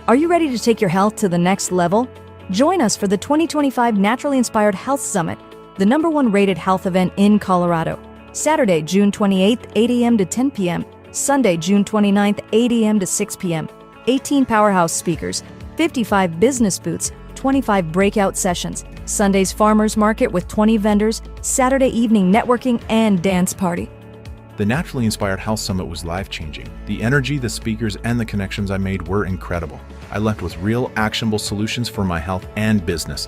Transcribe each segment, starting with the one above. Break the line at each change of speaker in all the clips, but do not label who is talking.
Are you ready to take your health to the next level? Join us for the 2025 Naturally Inspired Health Summit, the #1 rated health event in Colorado. Saturday, June 28th, 8 a.m. to 10 p.m. Sunday, June 29th, 8 a.m. to 6 p.m. 18 powerhouse speakers, 55 business booths, 25 breakout sessions, Sunday's farmers market with 20 vendors, Saturday evening networking and dance party.
The Naturally Inspired Health Summit was life-changing. The energy, the speakers, and the connections I made were incredible. I left with real, actionable solutions for my health and business.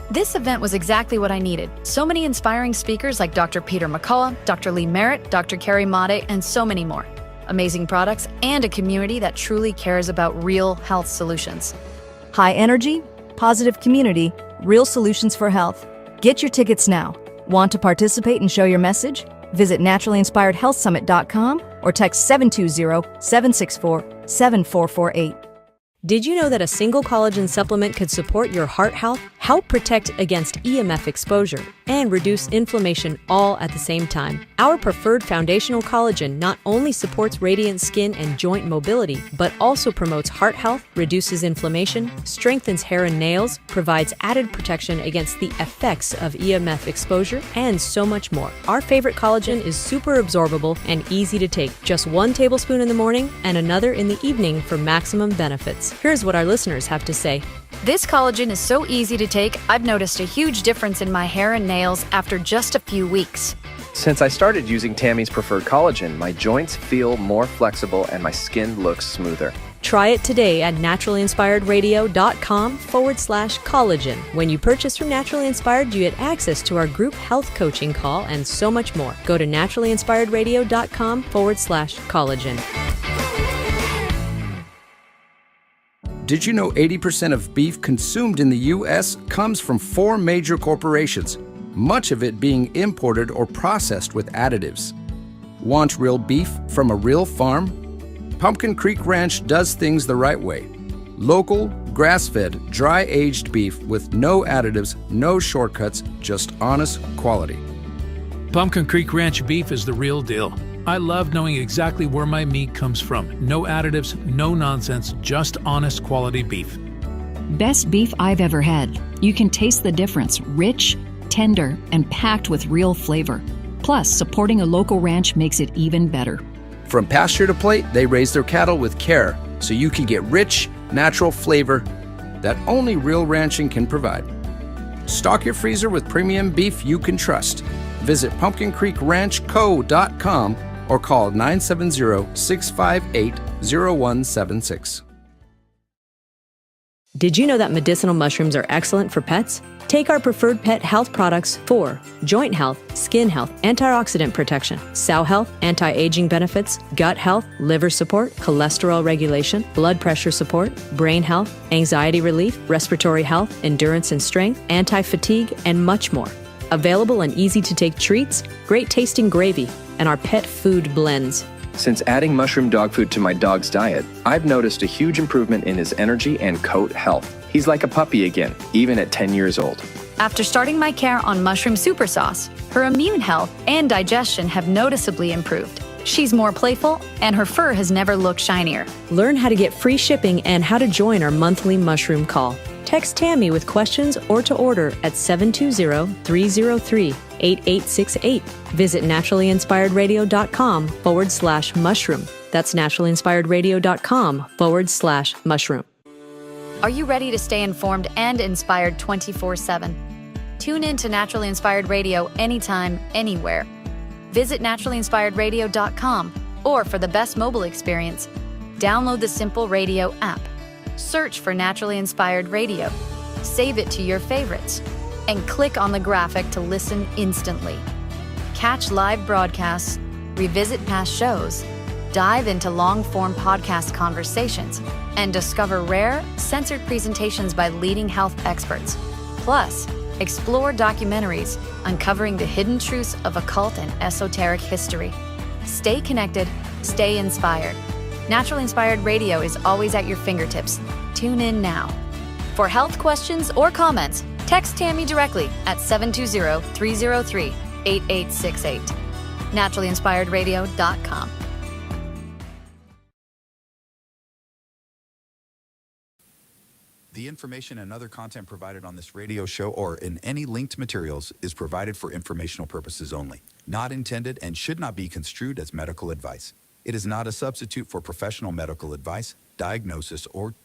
This event was exactly what I needed. So many inspiring speakers like Dr. Peter McCullough, Dr. Lee Merritt, Dr. Carrie Made, and so many more. Amazing products and a community that truly cares about real health solutions.
High energy, positive community, real solutions for health. Get your tickets now. Want to participate and show your message? Visit naturallyinspiredhealthsummit.com or text 720-764-7448.
Did you know that a single collagen supplement could support your heart health, help protect against EMF exposure, and reduce inflammation all at the same time? Our preferred foundational collagen not only supports radiant skin and joint mobility, but also promotes heart health, reduces inflammation, strengthens hair and nails, provides added protection against the effects of EMF exposure, and so much more. Our favorite collagen is super absorbable and easy to take. Just 1 tablespoon in the morning and another in the evening for maximum benefits. Here's what our listeners have to say.
This collagen is so easy to take, I've noticed a huge difference in my hair and nails after just a few weeks.
Since I started using Tammy's preferred collagen, my joints feel more flexible and my skin looks smoother.
Try it today at naturallyinspiredradio.com/collagen. When you purchase from Naturally Inspired, you get access to our group health coaching call and so much more. Go to naturallyinspiredradio.com/collagen.
Did you know 80% of beef consumed in the U.S. comes from 4 major corporations, much of it being imported or processed with additives? Want real beef from a real farm? Pumpkin Creek Ranch does things the right way. Local, grass-fed, dry-aged beef with no additives, no shortcuts, just honest quality.
Pumpkin Creek Ranch beef is the real deal. I love knowing exactly where my meat comes from. No additives, no nonsense, just honest quality beef.
Best beef I've ever had. You can taste the difference. Rich, tender, and packed with real flavor. Plus, supporting a local ranch makes it even better.
From pasture to plate, they raise their cattle with care so you can get rich, natural flavor that only real ranching can provide. Stock your freezer with premium beef you can trust. Visit pumpkincreekranchco.com or call 970-658-0176.
Did you know that medicinal mushrooms are excellent for pets? Take our preferred pet health products for joint health, skin health, antioxidant protection, sow health, anti-aging benefits, gut health, liver support, cholesterol regulation, blood pressure support, brain health, anxiety relief, respiratory health, endurance and strength, anti-fatigue, and much more. Available in easy-to-take treats, great-tasting gravy, and our pet food blends.
Since adding mushroom dog food to my dog's diet, I've noticed a huge improvement in his energy and coat health. He's like a puppy again, even at 10 years old.
After starting my care on mushroom super sauce, her immune health and digestion have noticeably improved. She's more playful, and her fur has never looked shinier.
Learn how to get free shipping and how to join our monthly mushroom call. Text Tammy with questions or to order at 720-303-8868. Visit naturallyinspiredradio.com/mushroom. That's naturallyinspiredradio.com/mushroom.
Are you ready to stay informed and inspired 24/7? Tune in to Naturally Inspired Radio anytime, anywhere. Visit naturallyinspiredradio.com, or for the best mobile experience, download the Simple Radio app. Search for Naturally Inspired Radio, save it to your favorites, and click on the graphic to listen instantly. Catch live broadcasts, revisit past shows, dive into long-form podcast conversations, and discover rare, censored presentations by leading health experts. Plus, explore documentaries uncovering the hidden truths of occult and esoteric history. Stay connected, stay inspired. Naturally Inspired Radio is always at your fingertips. Tune in now. For health questions or comments, text Tammy directly at 720-303-8868. naturallyinspiredradio.com.
The information and other content provided on this radio show or in any linked materials is provided for informational purposes only, not intended and should not be construed as medical advice. It is not a substitute for professional medical advice, diagnosis, or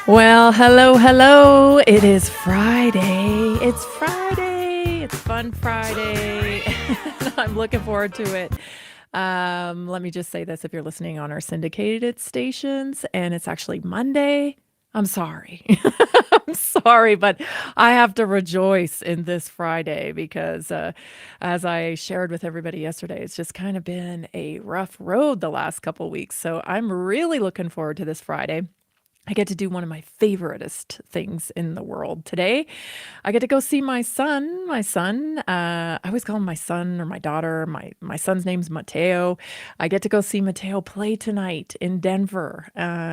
Well, hello. It is Friday. It's Friday. It's Fun Friday. I'm looking forward to it. Let me just say this. If you're listening on our syndicated stations and it's actually Monday, I'm sorry. I'm sorry, but I have to rejoice in this Friday because as I shared with everybody yesterday, it's just kind of been a rough road the last couple weeks. So I'm really looking forward to this Friday. I get to do one of my favoriteest things in the world today. I get to go see my son. I always call him my son or my daughter. My son's name's Mateo. I get to go see Mateo play tonight in Denver.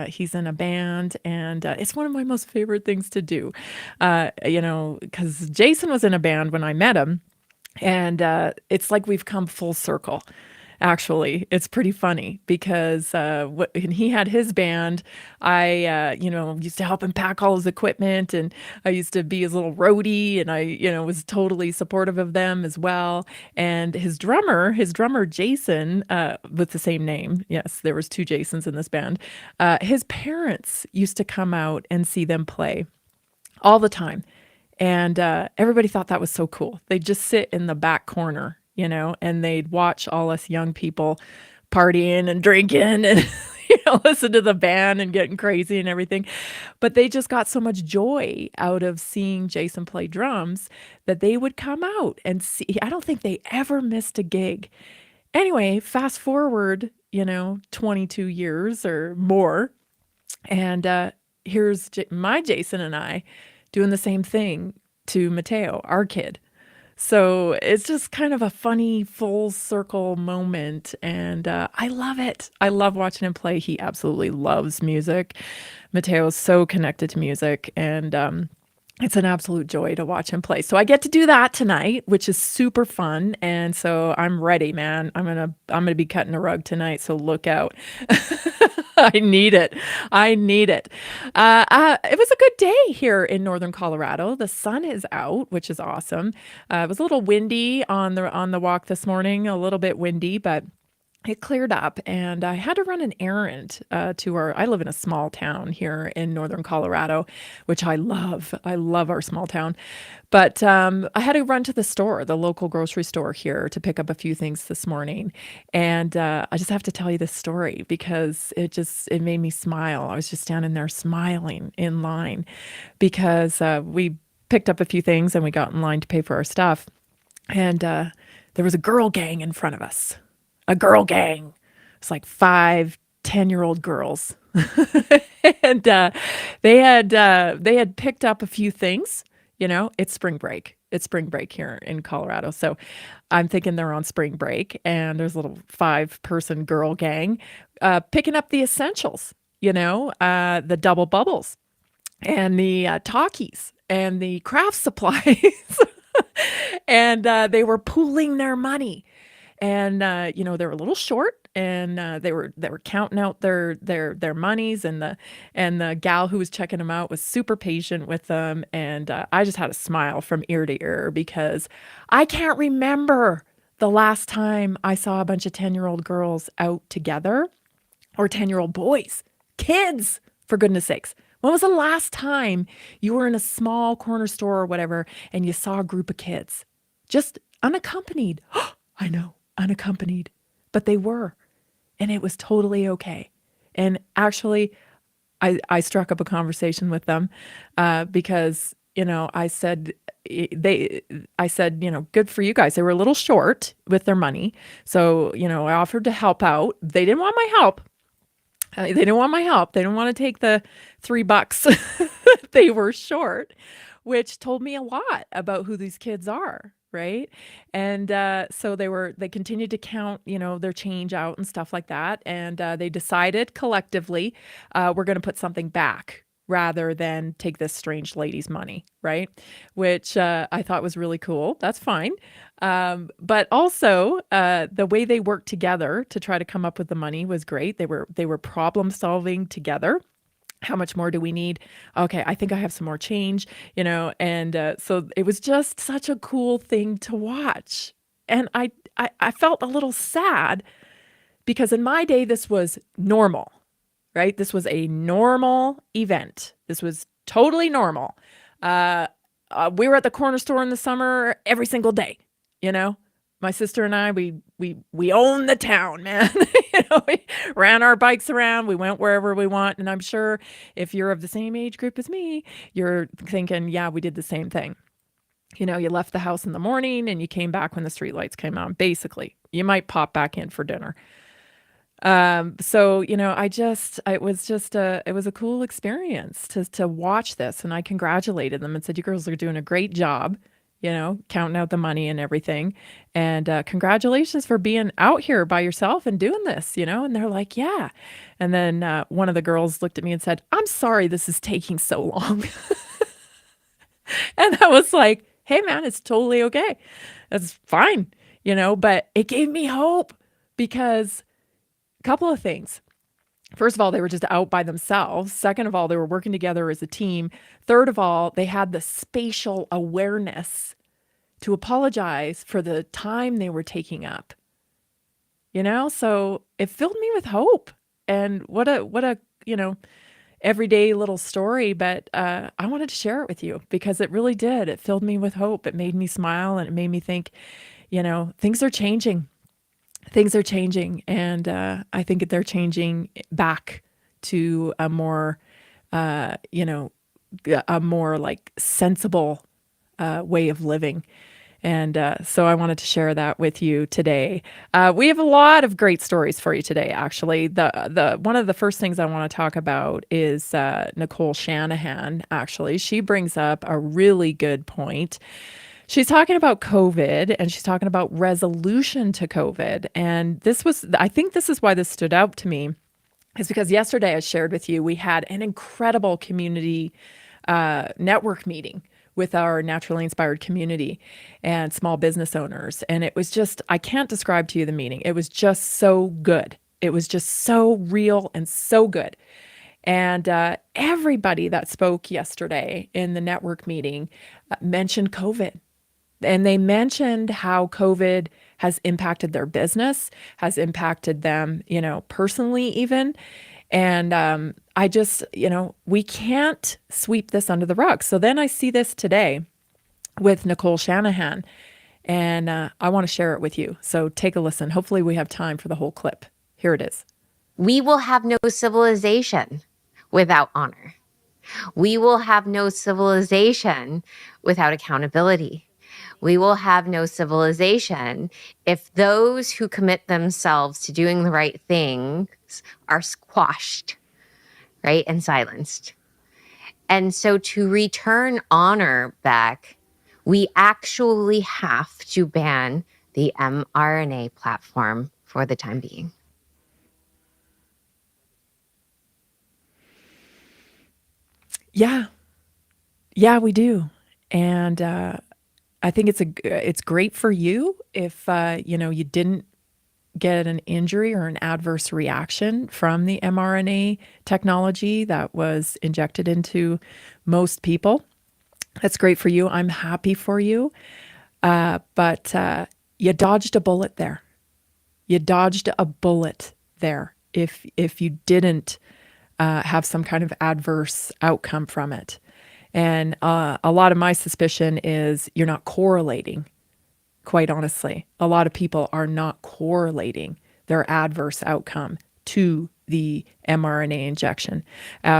He's in a band, and it's one of my most favorite things to do. Because Jason was in a band when I met him, and it's like we've come full circle. Actually, it's pretty funny because when he had his band, I used to help him pack all his equipment, and I used to be his little roadie, and I was totally supportive of them as well. And his drummer Jason, with the same name, yes, there was two Jasons in this band. His parents used to come out and see them play all the time, and everybody thought that was so cool. They'd just sit in the back corner, and they'd watch all us young people partying and drinking and, listen to the band and getting crazy and everything. But they just got so much joy out of seeing Jason play drums that they would come out and see. I don't think they ever missed a gig. Anyway, fast forward, 22 years or more. And here's my Jason and I doing the same thing to Mateo, our kid. So it's just kind of a funny full circle moment, and I love it. I love watching him play. He absolutely loves music. Mateo is so connected to music, and it's an absolute joy to watch him play. So I get to do that tonight, which is super fun, and so I'm ready, man. I'm gonna be cutting a rug tonight, so look out. I need it. It was a good day here in northern Colorado. The sun is out, which is awesome. It was a little windy on the walk this morning, a little bit windy, but it cleared up, and I had to run an errand I live in a small town here in northern Colorado, which I love. I love our small town. But I had to run to the local grocery store here, to pick up a few things this morning. And I just have to tell you this story because it made me smile. I was just standing there smiling in line because we picked up a few things and we got in line to pay for our stuff. And there was a girl gang in front of us. A girl gang. It's like 5, 10-year-old girls. And they had picked up a few things. It's spring break. It's spring break here in Colorado. So I'm thinking they're on spring break, and there's a little 5-person girl gang picking up the essentials, the double bubbles and the talkies and the craft supplies. And they were pooling their money. And they were a little short, and they were counting out their monies, and the gal who was checking them out was super patient with them, and I just had a smile from ear to ear because I can't remember the last time I saw a bunch of 10-year-old girls out together, or 10-year-old boys, kids, for goodness sakes. When was the last time you were in a small corner store or whatever and you saw a group of kids just unaccompanied? I know. Unaccompanied, but they were, and it was totally okay. And actually, I struck up a conversation with them because I said, good for you guys. They were a little short with their money, so I offered to help out. They didn't want my help. They didn't want to take the $3 they were short. which told me a lot about who these kids are. Right. And so they continued to count, their change out and stuff like that. And they decided collectively, we're going to put something back rather than take this strange lady's money. Right. Which I thought was really cool. That's fine. But also the way they worked together to try to come up with the money was great. They were problem solving together. How much more do we need? Okay, I think I have some more change, and so it was just such a cool thing to watch. And I felt a little sad because in my day, this was normal, right? This was a normal event. This was totally normal. We were at the corner store in the summer every single day, My sister and I, we owned the town, man. We ran our bikes around. We went wherever we want. And I'm sure if you're of the same age group as me, you're thinking, yeah, we did the same thing. You left the house in the morning and you came back when the streetlights came on. Basically, you might pop back in for dinner. So, it was a cool experience to watch this. And I congratulated them and said, you girls are doing a great job. Counting out the money and everything. And congratulations for being out here by yourself and doing this, And they're like, yeah. And then one of the girls looked at me and said, I'm sorry this is taking so long. And I was like, hey, man, it's totally okay. That's fine, But it gave me hope because a couple of things. First of all, they were just out by themselves. Second of all, they were working together as a team. Third of all, they had the spatial awareness to apologize for the time they were taking up. So it filled me with hope. And what a everyday little story. But I wanted to share it with you because it really did. It filled me with hope. It made me smile and it made me think, things are changing. Things are changing, and I think they're changing back to a more, a more like sensible way of living. And so I wanted to share that with you today. We have a lot of great stories for you today. Actually, the one of the first things I want to talk about is Nicole Shanahan. Actually, she brings up a really good point. She's talking about COVID and she's talking about resolution to COVID. And I think this is why this stood out to me, is because yesterday I shared with you, we had an incredible community network meeting with our naturally inspired community and small business owners. And it was just, I can't describe to you the meeting. It was just so good. It was just so real and so good. And everybody that spoke yesterday in the network meeting mentioned COVID. And they mentioned how COVID has impacted their business, has impacted them, personally even. And I just, we can't sweep this under the rug. So then I see this today with Nicole Shanahan, and I want to share it with you. So take a listen. Hopefully we have time for the whole clip. Here it is.
We will have no civilization without honor. We will have no civilization without accountability. We will have no civilization if those who commit themselves to doing the right things are squashed, right, and silenced. And so to return honor back, we actually have to ban the mRNA platform for the time being.
Yeah, we do. And I think it's great for you if you didn't get an injury or an adverse reaction from the mRNA technology that was injected into most people. That's great for you. I'm happy for you. But you dodged a bullet there. You dodged a bullet there if you didn't have some kind of adverse outcome from it. And a lot of my suspicion is you're not correlating, quite honestly. A lot of people are not correlating their adverse outcome to the mRNA injection.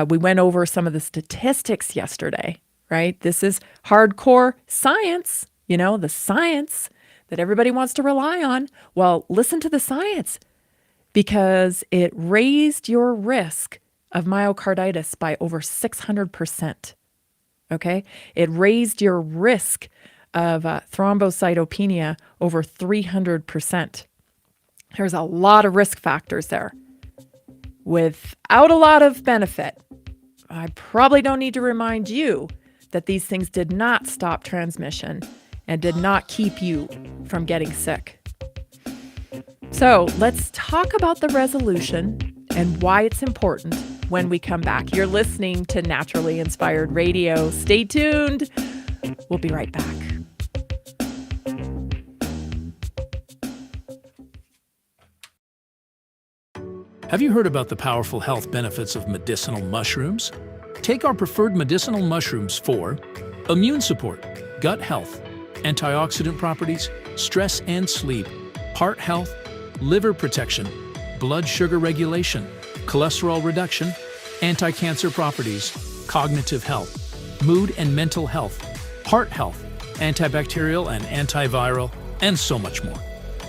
We went over some of the statistics yesterday, right? This is hardcore science, the science that everybody wants to rely on. Well, listen to the science, because it raised your risk of myocarditis by over 600%. Okay. It raised your risk of thrombocytopenia over 300%. There's a lot of risk factors there without a lot of benefit. I probably don't need to remind you that these things did not stop transmission and did not keep you from getting sick. So let's talk about the resolution and why it's important when we come back. You're listening to Naturally Inspired Radio. Stay tuned. We'll be right back.
Have you heard about the powerful health benefits of medicinal mushrooms? Take our preferred medicinal mushrooms for immune support, gut health, antioxidant properties, stress and sleep, heart health, liver protection, blood sugar regulation, cholesterol reduction, anti-cancer properties, cognitive health, mood and mental health, heart health, antibacterial and antiviral, and so much more.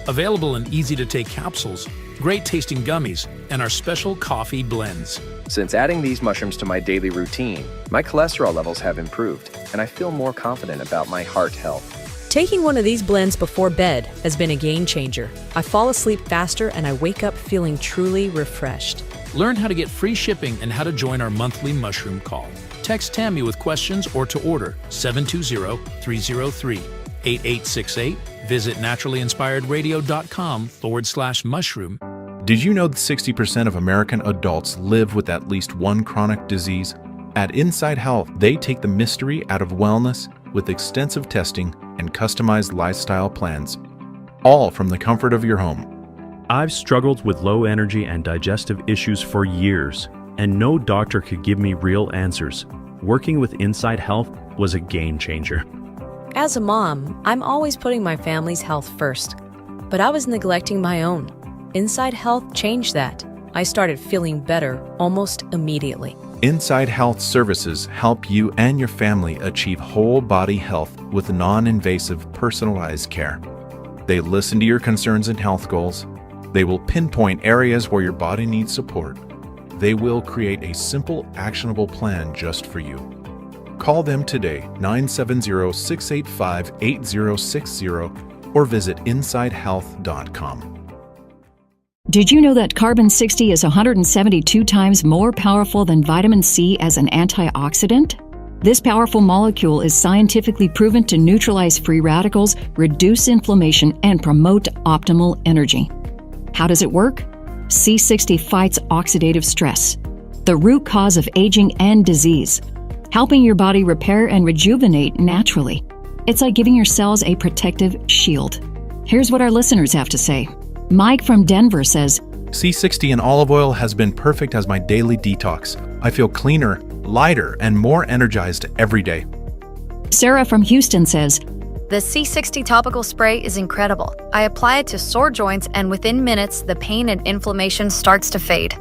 Available in easy-to-take capsules, great-tasting gummies, and our special coffee blends.
Since adding these mushrooms to my daily routine, my cholesterol levels have improved, and I feel more confident about my heart health.
Taking one of these blends before bed has been a game changer. I fall asleep faster and I wake up feeling truly refreshed.
Learn how to get free shipping and how to join our monthly mushroom call. Text Tammy with questions or to order 720-303-8868. Visit naturallyinspiredradio.com/mushroom.
Did you know that 60% of American adults live with at least one chronic disease? At Inside Health, they take the mystery out of wellness with extensive testing and customized lifestyle plans, all from the comfort of your home.
I've struggled with low energy and digestive issues for years, and no doctor could give me real answers. Working with Inside Health was a game changer.
As a mom, I'm always putting my family's health first, but I was neglecting my own. Inside Health changed that. I started feeling better almost immediately.
Inside Health services help you and your family achieve whole body health with non-invasive personalized care. They listen to your concerns and health goals. They will pinpoint areas where your body needs support. They will create a simple, actionable plan just for you. Call them today, 970-685-8060, or visit insidehealth.com.
Did you know that carbon 60 is 172 times more powerful than vitamin C as an antioxidant? This powerful molecule is scientifically proven to neutralize free radicals, reduce inflammation, and promote optimal energy. How does it work? C60 fights oxidative stress, the root cause of aging and disease, helping your body repair and rejuvenate naturally. It's like giving your cells a protective shield. Here's what our listeners have to say. Mike from Denver says,
C60 in olive oil has been perfect as my daily detox. I feel cleaner, lighter, and more energized every day.
Sarah from Houston says,
The C60 topical spray is incredible. I apply it to sore joints, and within minutes, the pain and inflammation starts to fade.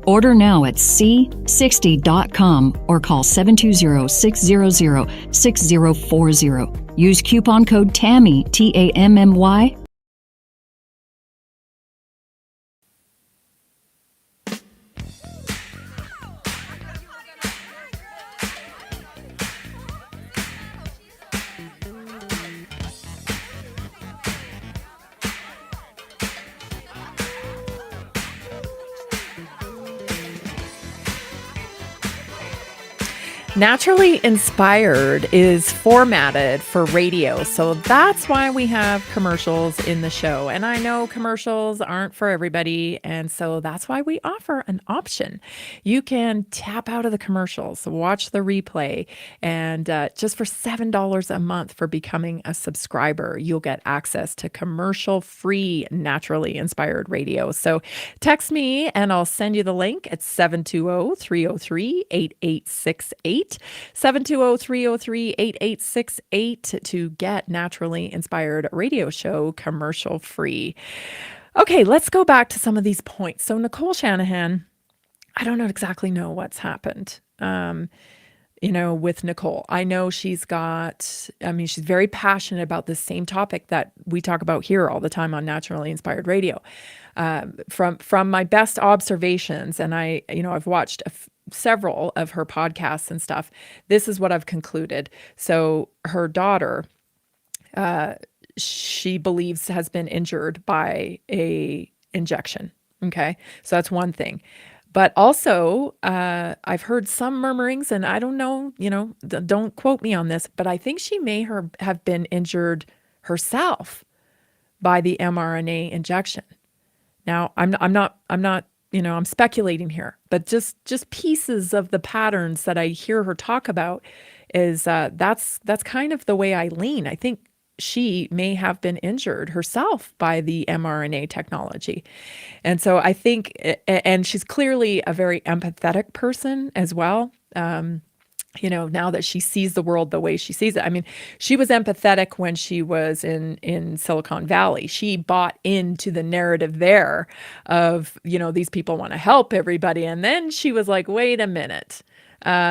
order now at c60.com or call 720-600-6040. Use coupon code TAMMY, TAMMY.
Naturally Inspired is formatted for radio, so that's why we have commercials in the show. And I know commercials aren't for everybody, and so that's why we offer an option. You can tap out of the commercials, watch the replay, and just for $7 a month for becoming a subscriber, you'll get access to commercial-free Naturally Inspired Radio. So text me, and I'll send you the link at 720-303-8868. 720-303-8868 to get Naturally Inspired Radio Show commercial free. Okay, let's go back to some of these points. So Nicole Shanahan, I don't exactly know what's happened. With Nicole, I know she's very passionate about the same topic that we talk about here all the time on Naturally Inspired Radio. From my best observations, and I've watched several of her podcasts and stuff, this is what I've concluded. So her daughter, she believes has been injured by a injection. Okay. So that's one thing. But also, I've heard some murmurings, and I don't know, don't quote me on this, but I think she may have been injured herself by the mRNA injection. Now, I'm not, I'm speculating here, but just pieces of the patterns that I hear her talk about is that's kind of the way I lean. I think she may have been injured herself by the mRNA technology. And so I think, and she's clearly a very empathetic person as well. Now that she sees the world the way she sees it. I mean, she was empathetic when she was in Silicon Valley. She bought into the narrative there of, these people want to help everybody. And then she was like, wait a minute.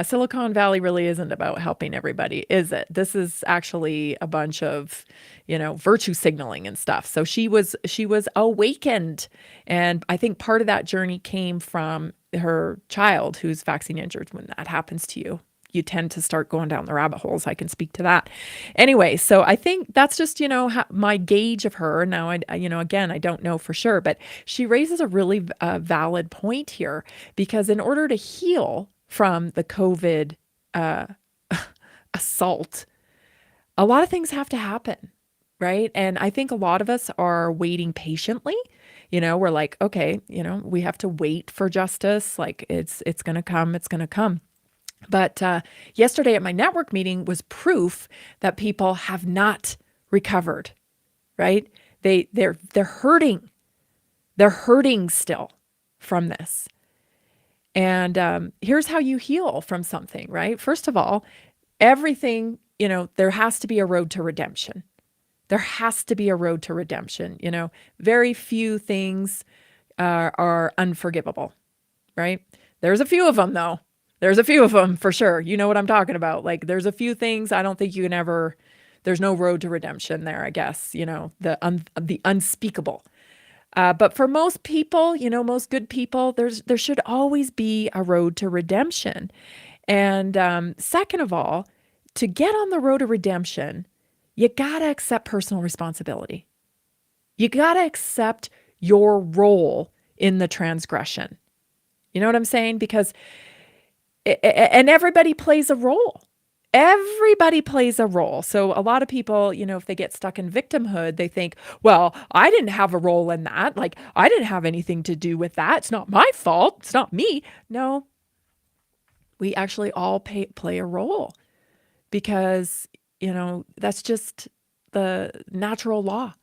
Silicon Valley really isn't about helping everybody, is it? This is actually a bunch of, virtue signaling and stuff. So she was awakened. And I think part of that journey came from her child who's vaccine injured. When that happens to you, you tend to start going down the rabbit holes. I can speak to that. Anyway, so I think that's just, my gauge of her. Now, again, I don't know for sure, but she raises a really valid point here, because in order to heal from the COVID assault, a lot of things have to happen, right? And I think a lot of us are waiting patiently. We're like, okay, we have to wait for justice. Like it's going to come, it's going to come. But yesterday at my network meeting was proof that people have not recovered, right? They're hurting. They're hurting still from this. And here's how you heal from something, right? First of all, everything, there has to be a road to redemption. There has to be a road to redemption. Very few things are unforgivable, right? There's a few of them, though. There's a few of them for sure. You know what I'm talking about. Like, there's a few things I don't think you can ever, there's no road to redemption there, I guess, the unspeakable. But for most people, most good people, there should always be a road to redemption. And second of all, to get on the road to redemption, you got to accept personal responsibility. You got to accept your role in the transgression. You know what I'm saying? Because, and everybody plays a role. Everybody plays a role. So a lot of people, if they get stuck in victimhood, they think, well, I didn't have a role in that. Like, I didn't have anything to do with that. It's not my fault. It's not me. No, we actually all play a role, because, that's just the natural law.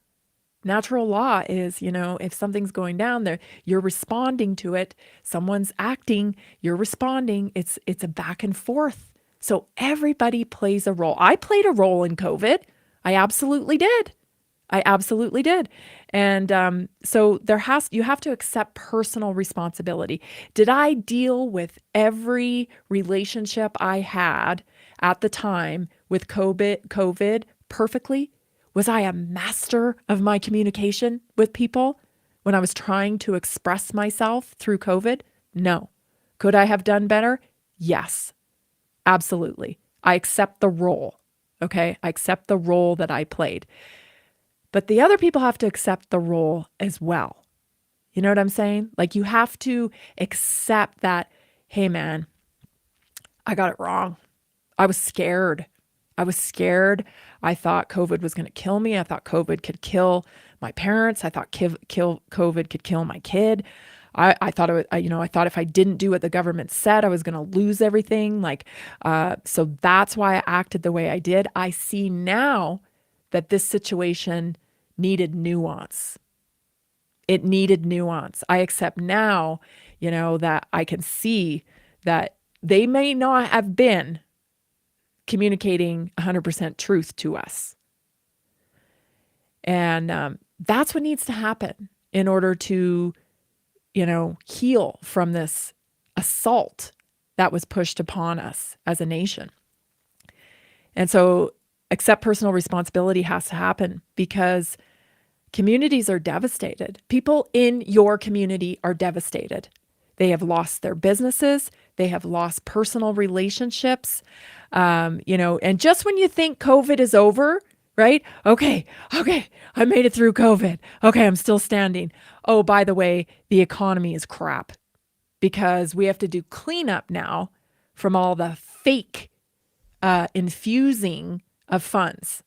Natural law is, if something's going down there, you're responding to it. Someone's acting, you're responding. It's a back and forth. So everybody plays a role. I played a role in COVID. I absolutely did. And so you have to accept personal responsibility. Did I deal with every relationship I had at the time with COVID perfectly? Was I a master of my communication with people when I was trying to express myself through COVID? No. Could I have done better? Yes. Absolutely. I accept the role. Okay. I accept the role that I played. But the other people have to accept the role as well. You know what I'm saying? Like, you have to accept that, hey man, I got it wrong. I was scared. I thought COVID was going to kill me. I thought COVID could kill my parents. I thought COVID could kill my kid. I thought I thought if I didn't do what the government said, I was going to lose everything. So that's why I acted the way I did. I see now that this situation needed nuance. It needed nuance. I accept now, that I can see that they may not have been communicating 100% truth to us. And that's what needs to happen in order to heal from this assault that was pushed upon us as a nation. And so accept personal responsibility has to happen, because communities are devastated. People in your community are devastated. They have lost their businesses. They have lost personal relationships. And just when you think COVID is over, right? Okay, I made it through COVID. Okay, I'm still standing. Oh, by the way, the economy is crap because we have to do cleanup now from all the fake infusing of funds,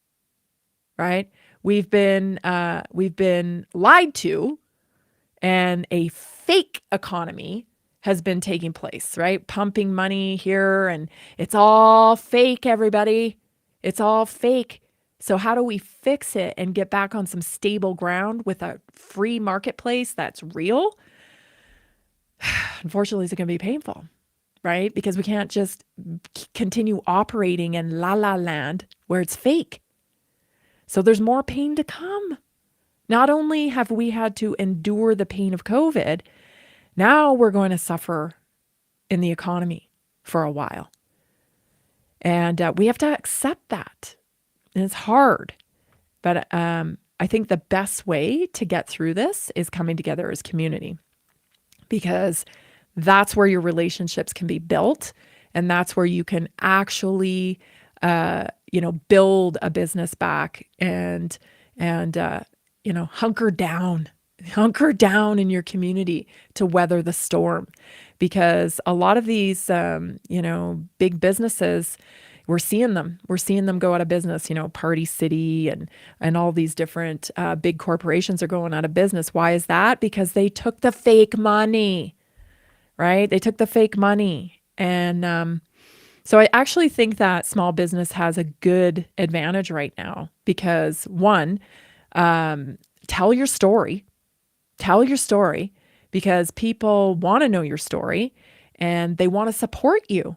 right? We've been lied to, and a fake economy has been taking place, right? Pumping money here, and it's all fake, everybody. It's all fake. So how do we fix it and get back on some stable ground with a free marketplace that's real? Unfortunately, it's going to be painful, right? Because we can't just continue operating in la la land where it's fake. So there's more pain to come. Not only have we had to endure the pain of COVID, now we're going to suffer in the economy for a while. And we have to accept that. And it's hard. But I think the best way to get through this is coming together as community, because that's where your relationships can be built. And that's where you can actually, build a business back and hunker down in your community to weather the storm. Because a lot of these, big businesses, we're seeing them go out of business. Party City and all these different big corporations are going out of business. Why is that? Because they took the fake money, right? They took the fake money. And so I actually think that small business has a good advantage right now because, one, tell your story, because people want to know your story and they want to support you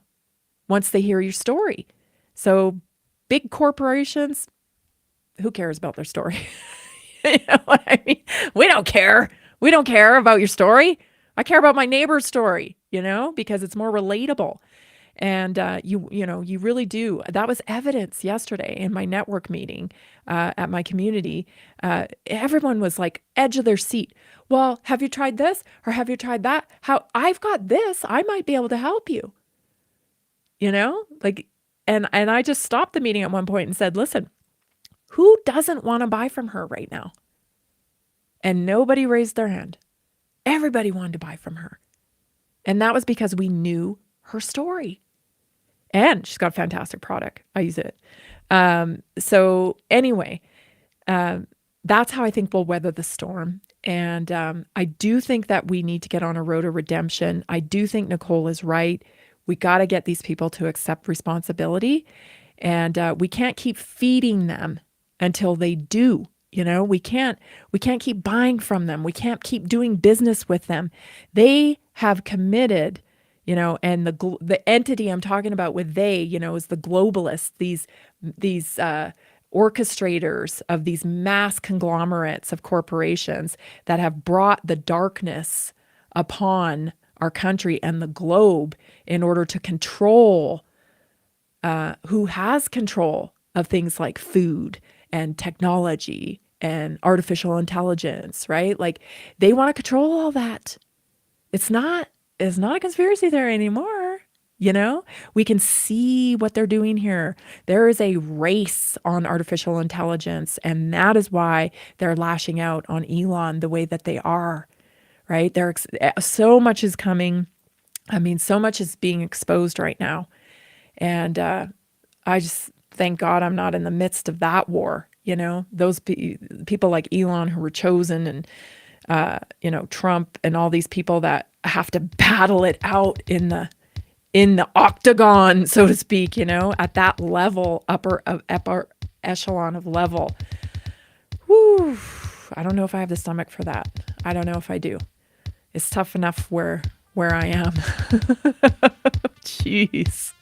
once they hear your story. So big corporations, who cares about their story? You know what I mean? We don't care. We don't care about your story. I care about my neighbor's story, because it's more relatable. And you really do. That was evidence yesterday in my network meeting at my community. Everyone was like edge of their seat. Well, have you tried this or have you tried that? How I've got this. I might be able to help you. And I just stopped the meeting at one point and said, listen, who doesn't want to buy from her right now? And nobody raised their hand. Everybody wanted to buy from her. And that was because we knew her story. And she's got a fantastic product. I use it. So anyway, that's how I think we'll weather the storm. And I do think that we need to get on a road to redemption. I do think Nicole is right. We got to get these people to accept responsibility. And we can't keep feeding them until they do. We can't keep buying from them. We can't keep doing business with them. They have committed, and the entity I'm talking about with they, is the globalists, these orchestrators of these mass conglomerates of corporations that have brought the darkness upon our country and the globe in order to control who has control of things like food and technology and artificial intelligence, right? Like they want to control all that. It's not a conspiracy theory anymore. We can see what they're doing here. There is a race on artificial intelligence, and that is why they're lashing out on Elon the way that they are, right? So much is coming. So much is being exposed right now. And I just thank God I'm not in the midst of that war. Those people like Elon who were chosen and, Trump and all these people that have to battle it out in the octagon, so to speak, at that level, upper echelon of level. Whew. I don't know if I have the stomach for that. I don't know if I do. It's tough enough where I am. Jeez.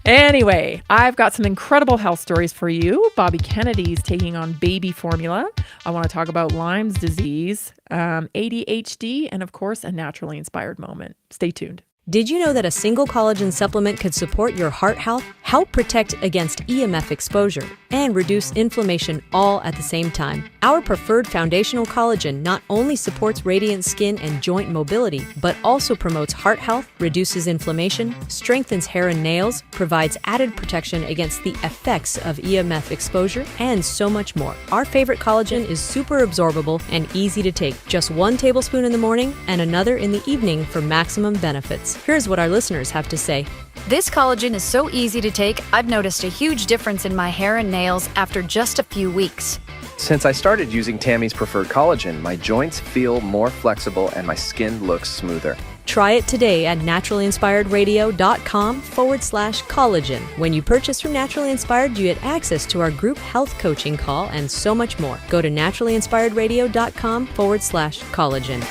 Anyway, I've got some incredible health stories for you. Bobby Kennedy's taking on baby formula. I want to talk about Lyme's disease, ADHD, and of course, a naturally inspired moment. Stay tuned.
Did you know that a single collagen supplement could support your heart health, help protect against EMF exposure, and reduce inflammation all at the same time? Our preferred foundational collagen not only supports radiant skin and joint mobility, but also promotes heart health, reduces inflammation, strengthens hair and nails, provides added protection against the effects of EMF exposure, and so much more. Our favorite collagen is super absorbable and easy to take. Just 1 tablespoon in the morning and another in the evening for maximum benefits. Here's what our listeners have to say.
This collagen is so easy to take, I've noticed a huge difference in my hair and nails after just a few weeks.
Since I started using Tammy's preferred collagen, my joints feel more flexible and my skin looks smoother.
Try it today at naturallyinspiredradio.com/collagen. When you purchase from Naturally Inspired, you get access to our group health coaching call and so much more. Go to naturallyinspiredradio.com/collagen.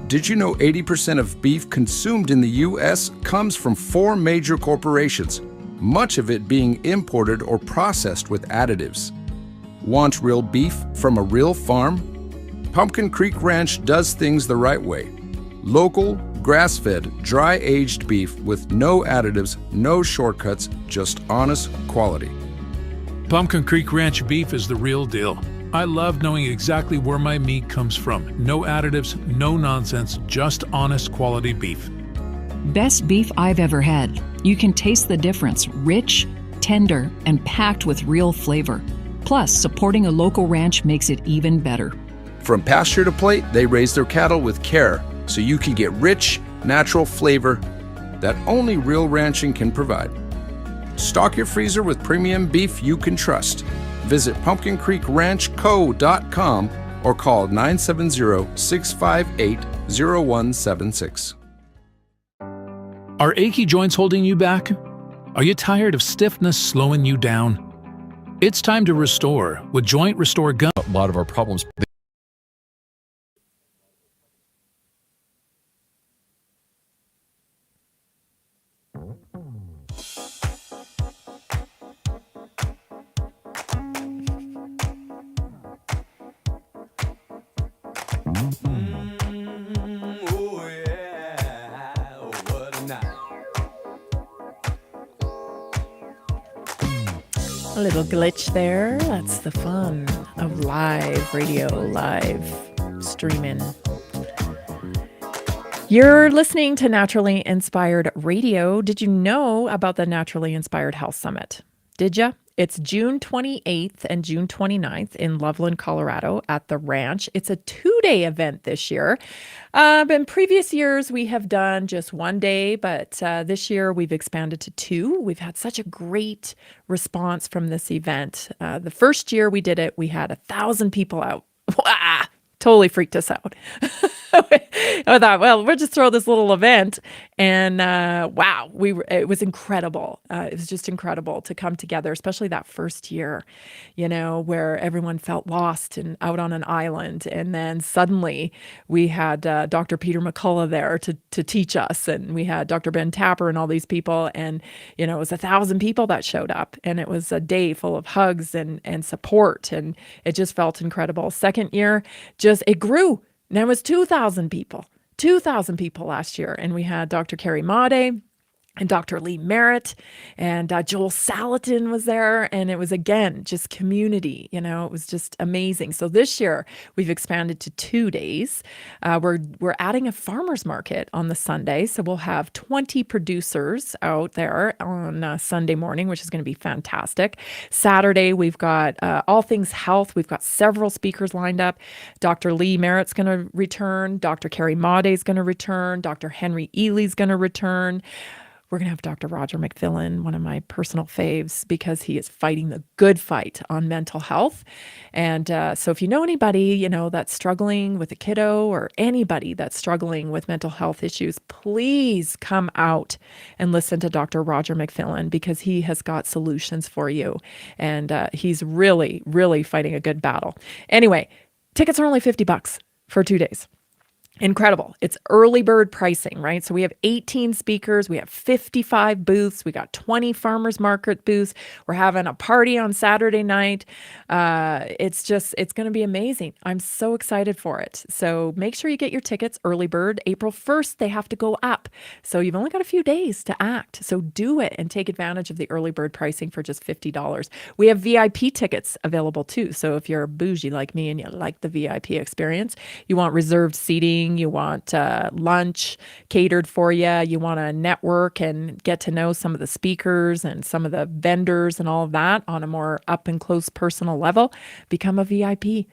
Did you know 80% of beef consumed in the U.S. comes from 4 major corporations, much of it being imported or processed with additives? Want real beef from a real farm? Pumpkin Creek Ranch does things the right way. Local, grass-fed, dry-aged beef with no additives, no shortcuts, just honest quality.
Pumpkin Creek Ranch beef is the real deal. I love knowing exactly where my meat comes from. No additives, no nonsense, just honest quality beef.
Best beef I've ever had. You can taste the difference. Rich, tender, and packed with real flavor. Plus, supporting a local ranch makes it even better.
From pasture to plate, they raise their cattle with care so you can get rich, natural flavor that only real ranching can provide. Stock your freezer with premium beef you can trust. Visit pumpkincreekranchco.com or call 970-658-0176.
Are achy joints holding you back? Are you tired of stiffness slowing you down? It's time to restore with Joint Restore Gum.
A lot of our problems.
A little glitch there. That's the fun of live radio, live streaming. You're listening to Naturally Inspired Radio. Did you know about the Naturally Inspired Health Summit? Did you? It's June 28th and June 29th in Loveland, Colorado at the ranch. It's a 2-day event this year. In previous years, we have done just 1 day, but this year we've expanded to 2. We've had such a great response from this event. The first year we did it, we had 1,000 people out. Wow, totally freaked us out. I thought, well, we'll just throw this little event. And wow, it was incredible. It was just incredible to come together, especially that first year, where everyone felt lost and out on an island. And then suddenly we had Dr. Peter McCullough there to teach us. And we had Dr. Ben Tapper and all these people. And, it was 1,000 people that showed up. And it was a day full of hugs and support. And it just felt incredible. Second year, it grew. And it was 2,000 people last year. And we had Dr. Carrie Maude and Dr. Lee Merritt and Joel Salatin was there. And it was, again, just community, it was just amazing. So this year we've expanded to 2 days. We're adding a farmer's market on the Sunday. So we'll have 20 producers out there on Sunday morning, which is going to be fantastic. Saturday, we've got all things health. We've got several speakers lined up. Dr. Lee Merritt's going to return. Dr. Carrie Maude is going to return. Dr. Henry Ely's going to return. We're going to have Dr. Roger McFillin, one of my personal faves, because he is fighting the good fight on mental health. And so if you know anybody, that's struggling with a kiddo or anybody that's struggling with mental health issues, please come out and listen to Dr. Roger McFillin because he has got solutions for you. And he's really, really fighting a good battle. Anyway, tickets are only $50 for 2 days. Incredible. It's early bird pricing, right? So we have 18 speakers, we have 55 booths, we got 20 farmers market booths. We're having a party on Saturday night. It's going to be amazing. I'm so excited for it. So make sure you get your tickets early bird. April 1st, they have to go up. So you've only got a few days to act. So do it and take advantage of the early bird pricing for just $50. We have VIP tickets available too. So if you're bougie like me and you like the VIP experience, you want reserved seating, you want lunch catered for you, you want to network and get to know some of the speakers and some of the vendors and all of that on a more up and close personal level, become a VIP.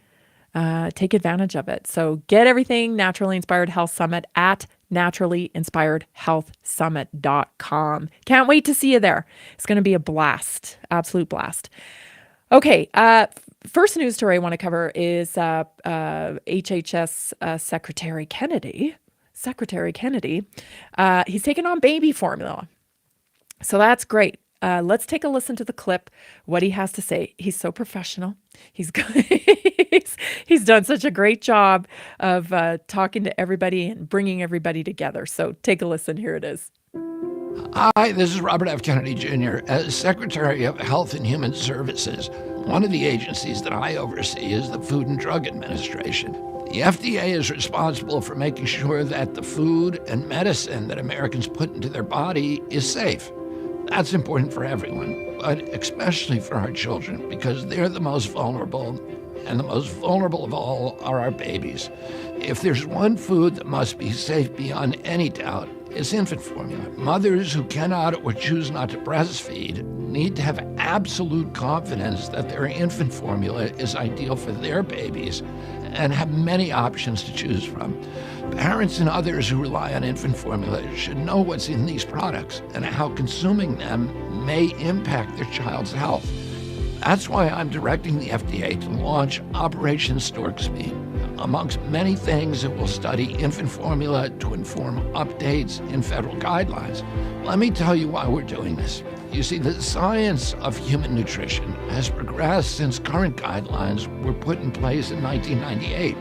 Take advantage of it. So get everything Naturally Inspired Health Summit at naturallyinspiredhealthsummit.com. Can't wait to see you there. It's going to be a blast, absolute blast. Okay, first news story I want to cover is HHS Secretary Kennedy. He's taking on baby formula. So that's great. Let's take a listen to the clip, what he has to say. He's so professional. He's done such a great job of talking to everybody and bringing everybody together. So take a listen. Here it is.
Hi, this is Robert F. Kennedy Jr. As Secretary of Health and Human Services, one of the agencies that I oversee is the Food and Drug Administration. The FDA is responsible for making sure that the food and medicine that Americans put into their body is safe. That's important for everyone, but especially for our children, because they're the most vulnerable, and the most vulnerable of all are our babies. If there's one food that must be safe beyond any doubt, it's infant formula. Mothers who cannot or choose not to breastfeed need to have absolute confidence that their infant formula is ideal for their babies and have many options to choose from. Parents and others who rely on infant formula should know what's in these products and how consuming them may impact their child's health. That's why I'm directing the FDA to launch Operation Stork Speed. Amongst many things, it will study infant formula to inform updates in federal guidelines. Let me tell you why we're doing this. You see, the science of human nutrition has progressed since current guidelines were put in place in 1998.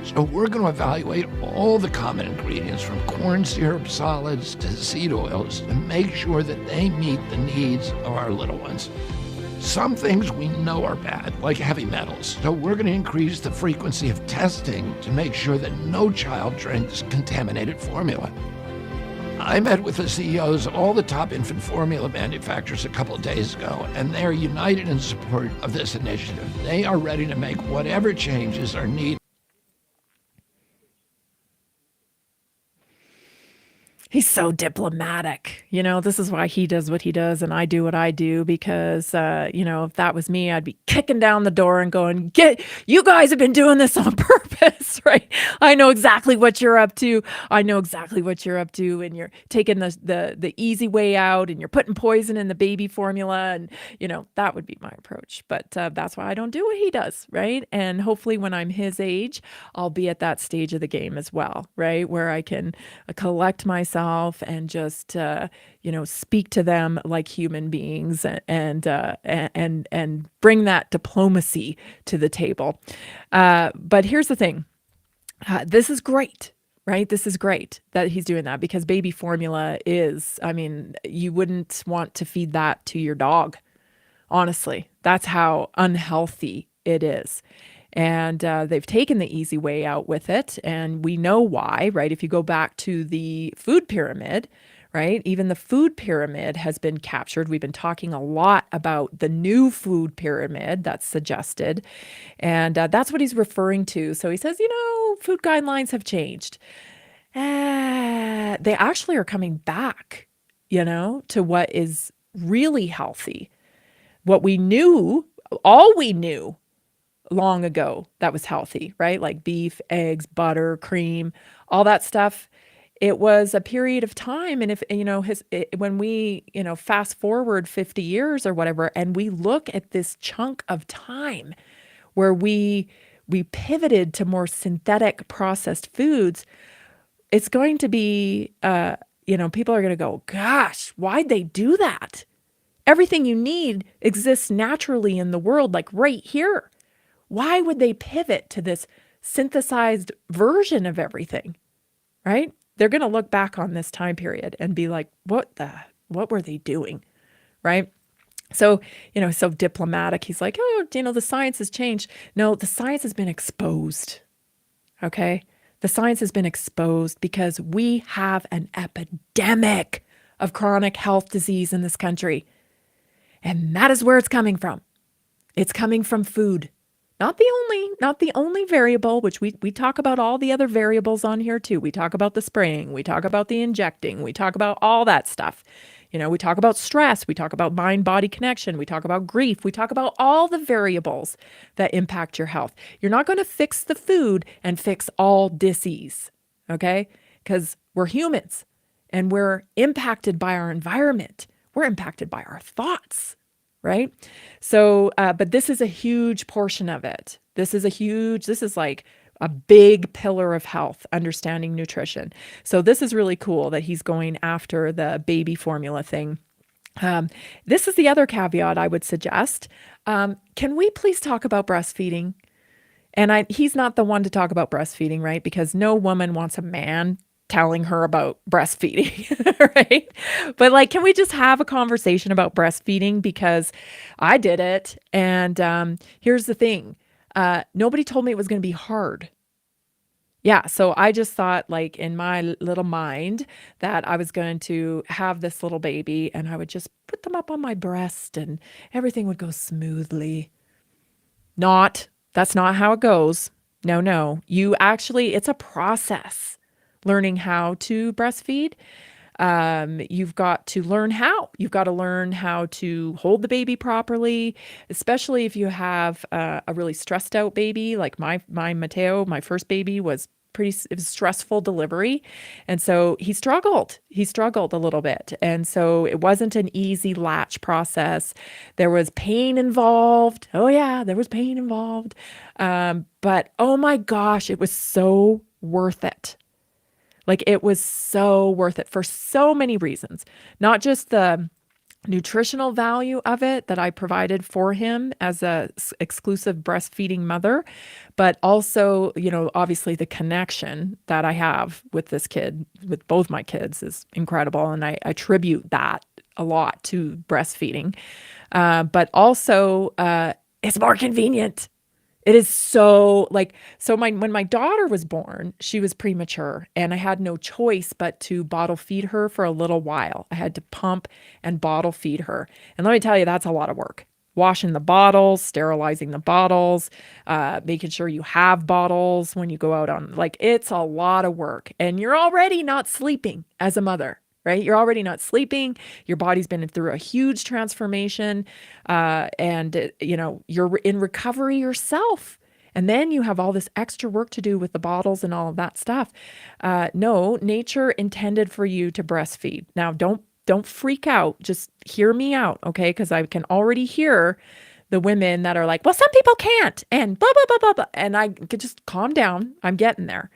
So we're going to evaluate all the common ingredients from corn syrup solids to seed oils to make sure that they meet the needs of our little ones. Some things we know are bad, like heavy metals, so we're going to increase the frequency of testing to make sure that no child drinks contaminated formula. I met with the CEOs of all the top infant formula manufacturers a couple of days ago, and they're united in support of this initiative. They are ready to make whatever changes are needed.
He's so diplomatic. This is why he does what he does and I do what I do, because, if that was me, I'd be kicking down the door and going, you guys have been doing this on purpose, right? I know exactly what you're up to. And you're taking the easy way out and you're putting poison in the baby formula. And, that would be my approach. But that's why I don't do what he does, right? And hopefully when I'm his age, I'll be at that stage of the game as well, right? Where I can collect myself and just speak to them like human beings and bring that diplomacy to the table. But here's the thing. This is great, right? This is great that he's doing that, because baby formula is, you wouldn't want to feed that to your dog. Honestly, that's how unhealthy it is. And they've taken the easy way out with it. And we know why, right? If you go back to the food pyramid, right? Even the food pyramid has been captured. We've been talking a lot about the new food pyramid that's suggested. And that's what he's referring to. So he says, food guidelines have changed. They actually are coming back, to what is really healthy. What we knew, all we knew long ago that was healthy, right? Like beef, eggs, butter, cream, all that stuff. It was a period of time. And if, when we, fast forward 50 years or whatever, and we look at this chunk of time where we pivoted to more synthetic processed foods, it's going to be, people are going to go, gosh, why'd they do that? Everything you need exists naturally in the world, like right here. Why would they pivot to this synthesized version of everything, right? They're going to look back on this time period and be like, what were they doing? Right? So, so diplomatic. He's like, oh, the science has changed. No, the science has been exposed. Okay. The science has been exposed because we have an epidemic of chronic health disease in this country. And that is where it's coming from. It's coming from food. Not the only variable, which we talk about all the other variables on here too. We talk about the spraying, we talk about the injecting, we talk about all that stuff. We talk about stress, we talk about mind-body connection, we talk about grief, we talk about all the variables that impact your health. You're not going to fix the food and fix all disease, okay? Because we're humans and we're impacted by our environment. We're impacted by our thoughts. Right? So, but this is a huge portion of it. This is like a big pillar of health, understanding nutrition. So this is really cool that he's going after the baby formula thing. This is the other caveat I would suggest. Can we please talk about breastfeeding? And he's not the one to talk about breastfeeding, right? Because no woman wants a man telling her about breastfeeding, right? But can we just have a conversation about breastfeeding? Because I did it. And here's the thing. Nobody told me it was going to be hard. Yeah. So I just thought in my little mind that I was going to have this little baby and I would just put them up on my breast and everything would go smoothly. That's not how it goes. No. It's a process. Learning how to breastfeed. You've got to learn how. You've got to learn how to hold the baby properly, especially if you have a really stressed out baby. Like my Mateo, my first baby, it was stressful delivery. And so he struggled a little bit. And so it wasn't an easy latch process. There was pain involved. Oh yeah, there was pain involved. But oh my gosh, it was so worth it. It was so worth it for so many reasons, not just the nutritional value of it that I provided for him as a exclusive breastfeeding mother, but also, obviously the connection that I have with this kid, with both my kids is incredible. And I attribute that a lot to breastfeeding. But also, it's more convenient. It is when my daughter was born, she was premature and I had no choice but to bottle feed her for a little while. I had to pump and bottle feed her. And let me tell you, that's a lot of work. Washing the bottles, sterilizing the bottles, making sure you have bottles when you go out on, it's a lot of work. And you're already not sleeping as a mother. Right? You're already not sleeping. Your body's been through a huge transformation. And you're in recovery yourself. And then you have all this extra work to do with the bottles and all of that stuff. No, nature intended for you to breastfeed. Now, don't freak out. Just hear me out, okay? Because I can already hear the women that are like, well, some people can't, and blah, blah, blah, blah, blah. And I could just calm down. I'm getting there.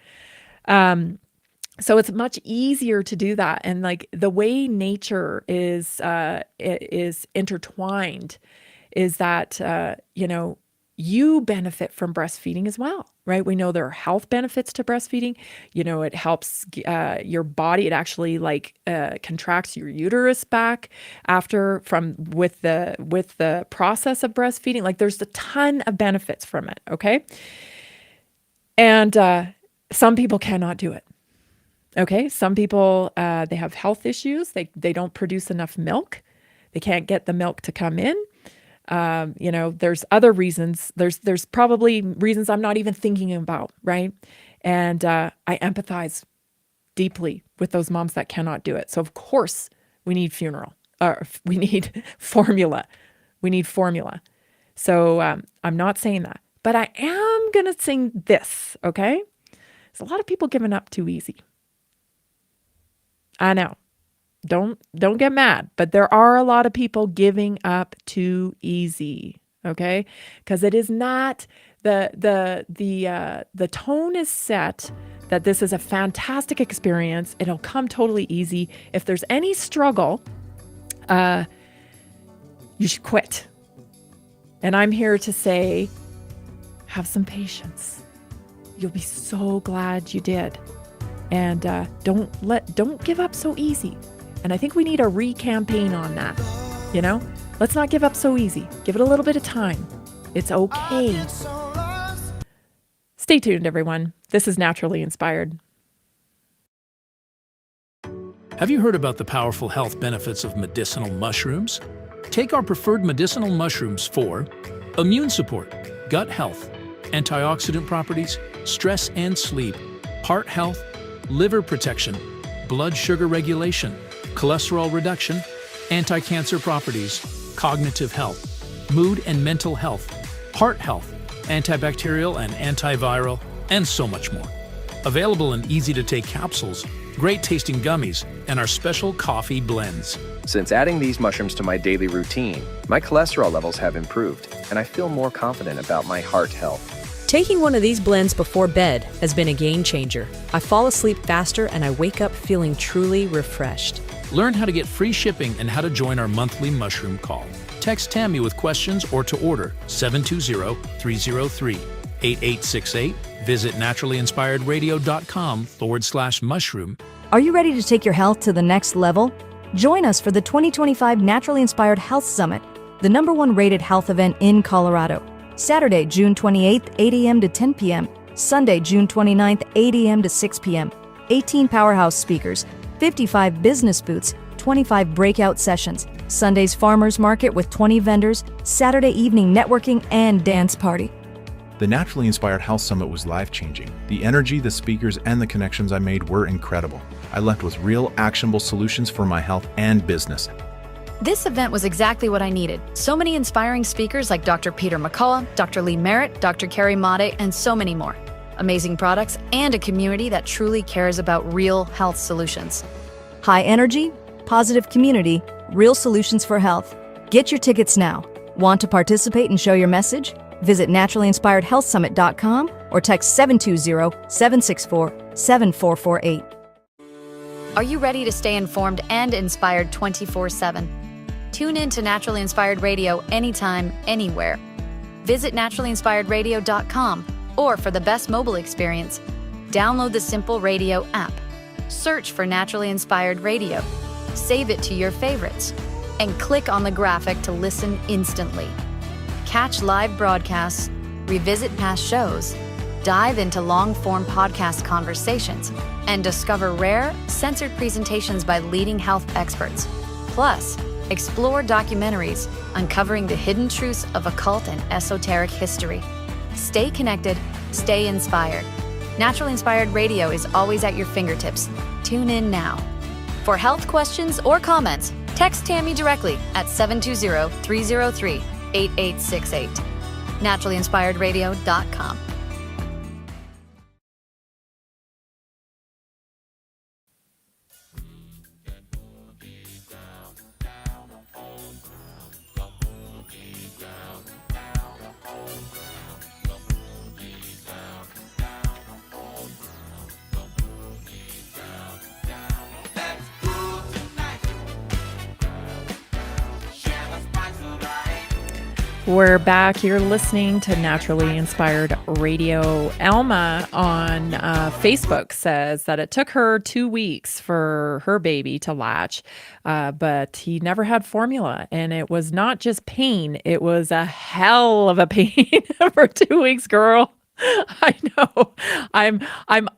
So it's much easier to do that. And the way nature is intertwined is that, you benefit from breastfeeding as well, right? We know there are health benefits to breastfeeding. It helps your body. It actually contracts your uterus back with the process of breastfeeding. There's a ton of benefits from it. Okay. And some people cannot do it. Okay. Some people, they have health issues. They don't produce enough milk. They can't get the milk to come in. There's other reasons. There's probably reasons I'm not even thinking about. Right. And, I empathize deeply with those moms that cannot do it. So of course we need we need formula. We need formula. So, I'm not saying that, but I am going to sing this. Okay. There's a lot of people giving up too easy. I know. Don't get mad, but there are a lot of people giving up too easy. Okay? Because it is not the tone is set that this is a fantastic experience. It'll come totally easy. If there's any struggle, you should quit. And I'm here to say, have some patience. You'll be so glad you did. And don't give up so easy. And I think we need a re-campaign on that. Let's not give up so easy. Give it a little bit of time. It's okay. Stay tuned, everyone. This is Naturally Inspired.
Have you heard about the powerful health benefits of medicinal mushrooms? Take our preferred medicinal mushrooms for immune support, gut health, antioxidant properties, stress and sleep, heart health, liver protection, blood sugar regulation, cholesterol reduction, anti-cancer properties, cognitive health, mood and mental health, heart health, antibacterial and antiviral, and so much more. Available in easy-to-take capsules, great-tasting gummies, and our special coffee blends.
Since adding these mushrooms to my daily routine, my cholesterol levels have improved, and I feel more confident about my heart health.
Taking one of these blends before bed has been a game changer. I fall asleep faster and I wake up feeling truly refreshed.
Learn how to get free shipping and how to join our monthly mushroom call. Text Tammy with questions or to order 720-303-8868. Visit naturallyinspiredradio.com/mushroom.
Are you ready to take your health to the next level? Join us for the 2025 Naturally Inspired Health Summit, the #1 rated health event in Colorado. Saturday, June 28th, 8 a.m. to 10 p.m. Sunday, June 29th, 8 a.m. to 6 p.m. 18 powerhouse speakers, 55 business booths, 25 breakout sessions, Sunday's farmers market with 20 vendors, Saturday evening networking and dance party.
The Naturally Inspired Health Summit was life-changing. The energy, the speakers, and the connections I made were incredible. I left with real, actionable solutions for my health and business.
This event was exactly what I needed. So many inspiring speakers like Dr. Peter McCullough, Dr. Lee Merritt, Dr. Carrie Made, and so many more. Amazing products and a community that truly cares about real health solutions.
High energy, positive community, real solutions for health. Get your tickets now. Want to participate and show your message? Visit naturallyinspiredhealthsummit.com or text 720-764-7448.
Are you ready to stay informed and inspired 24/7? Tune in to Naturally Inspired Radio anytime, anywhere. Visit naturallyinspiredradio.com, or for the best mobile experience, download the Simple Radio app. Search for Naturally Inspired Radio, save it to your favorites, and click on the graphic to listen instantly. Catch live broadcasts, revisit past shows, dive into long-form podcast conversations, and discover rare, censored presentations by leading health experts. Plus, explore documentaries uncovering the hidden truths of occult and esoteric history. Stay connected, stay inspired. Naturally Inspired Radio is always at your fingertips. Tune in now. For health questions or comments, text Tammy directly at 720-303-8868. naturallyinspiredradio.com.
We're back. You're listening to Naturally Inspired Radio. Elma on Facebook says that it took her 2 weeks for her baby to latch, but he never had formula. And it was not just pain, it was a hell of a pain for 2 weeks, girl. I know. I'm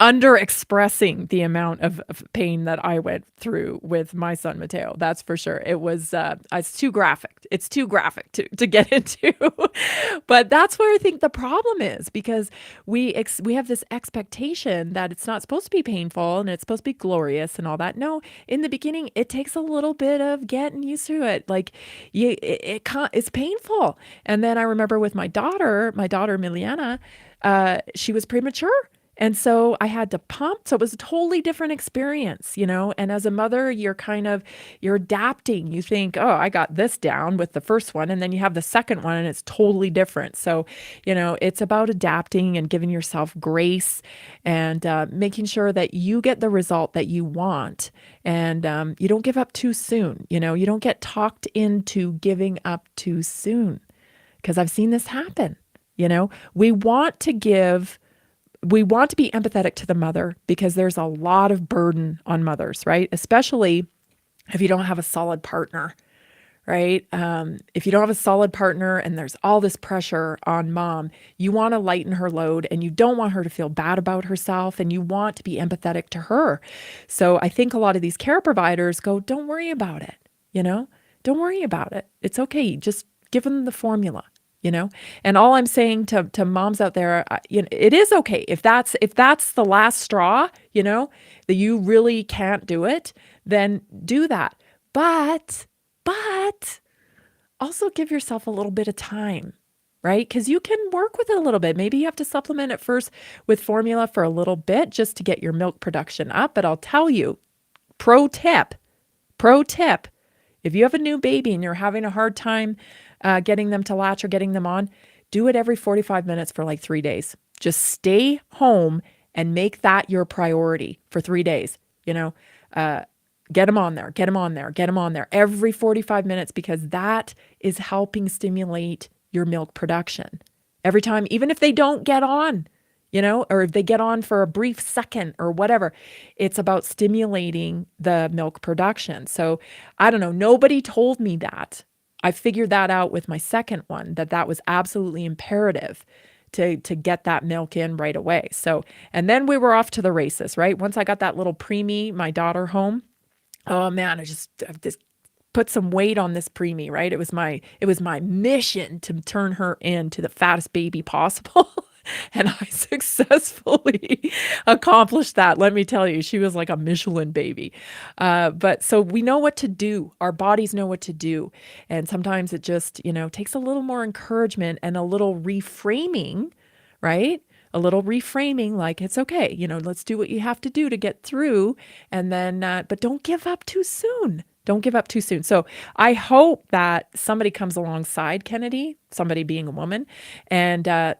under expressing the amount of pain that I went through with my son Mateo. That's for sure. It was it's too graphic. It's too graphic to get into. But that's where I think the problem is, because we have this expectation that it's not supposed to be painful and it's supposed to be glorious and all that. No, in the beginning it takes a little bit of getting used to it. Like it's painful. And then I remember with my daughter Miliana, she was premature. And so I had to pump. So it was a totally different experience, and as a mother, you're adapting. You think, oh, I got this down with the first one. And then you have the second one and it's totally different. So, it's about adapting and giving yourself grace and making sure that you get the result that you want. And you don't give up too soon. You don't get talked into giving up too soon, because I've seen this happen. We want to give we want to be empathetic to the mother because there's a lot of burden on mothers, right? Especially if you don't have a solid partner, right? If you don't have a solid partner and there's all this pressure on mom, you want to lighten her load and you don't want her to feel bad about herself and you want to be empathetic to her. So I think a lot of these care providers go, don't worry about it, don't worry about it. It's okay. Just give them the formula. And all I'm saying to moms out there, it is okay if that's the last straw, that you really can't do it, then do that. But also give yourself a little bit of time, right? Because you can work with it a little bit. Maybe you have to supplement it first with formula for a little bit just to get your milk production up. But I'll tell you, pro tip, if you have a new baby and you're having a hard time getting them to latch or getting them on, do it every 45 minutes for like 3 days. Just stay home and make that your priority for 3 days. Get them on there every 45 minutes because that is helping stimulate your milk production. Every time, even if they don't get on, or if they get on for a brief second or whatever, it's about stimulating the milk production. So I don't know, nobody told me that. I figured that out with my second one, that was absolutely imperative to get that milk in right away. So, and then we were off to the races, right? Once I got that little preemie, my daughter home, oh man, I just put some weight on this preemie, right? It was my mission to turn her into the fattest baby possible. And I successfully accomplished that. Let me tell you, she was like a Michelin baby. But so we know what to do. Our bodies know what to do. And sometimes it just, takes a little more encouragement and a little reframing, right? A little reframing, like it's okay, let's do what you have to do to get through. And then, but don't give up too soon. Don't give up too soon. So I hope that somebody comes alongside Kennedy, somebody being a woman, and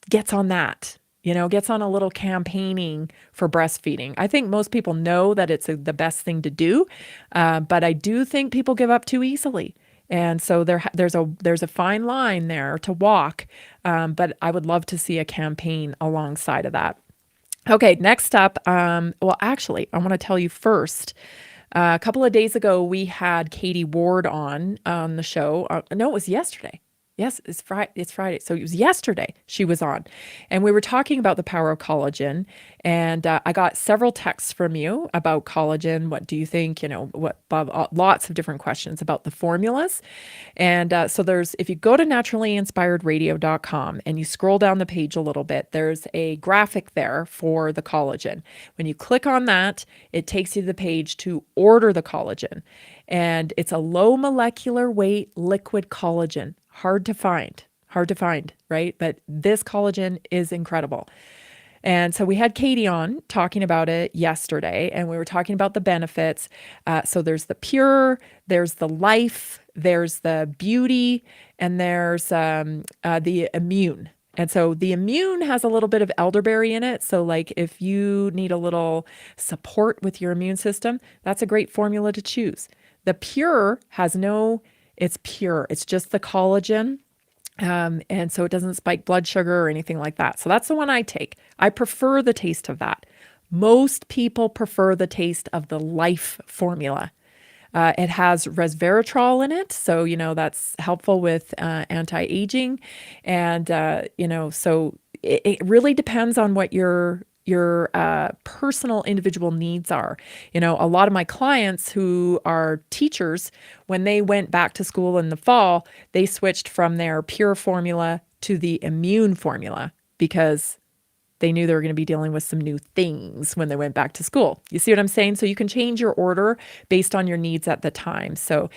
gets on that, gets on a little campaigning for breastfeeding. I think most people know that it's the best thing to do, but I do think people give up too easily. And so there's a fine line there to walk, but I would love to see a campaign alongside of that. Okay, next up, well, actually, I want to tell you first, a couple of days ago, we had Katie Ward on the show. No, it was yesterday. Yes, it's Friday. So it was yesterday she was on. And we were talking about the power of collagen. And I got several texts from you about collagen. What do you think? Lots of different questions about the formulas. And so if you go to naturallyinspiredradio.com and you scroll down the page a little bit, there's a graphic there for the collagen. When you click on that, it takes you to the page to order the collagen. And it's a low molecular weight liquid collagen. Hard to find, right? But this collagen is incredible. And so we had Katie on talking about it yesterday, and we were talking about the benefits. So there's the pure, there's the life, there's the beauty, and there's the immune. And so the immune has a little bit of elderberry in it. So like if you need a little support with your immune system, that's a great formula to choose. The pure it's pure. It's just the collagen. And so it doesn't spike blood sugar or anything like that. So that's the one I take. I prefer the taste of that. Most people prefer the taste of the Life formula. It has resveratrol in it. So, that's helpful with anti-aging. And, so it really depends on what your personal individual needs are. A lot of my clients who are teachers, when they went back to school in the fall, they switched from their pure formula to the immune formula because they knew they were going to be dealing with some new things when they went back to school. You see what I'm saying? So you can change your order based on your needs at the time. So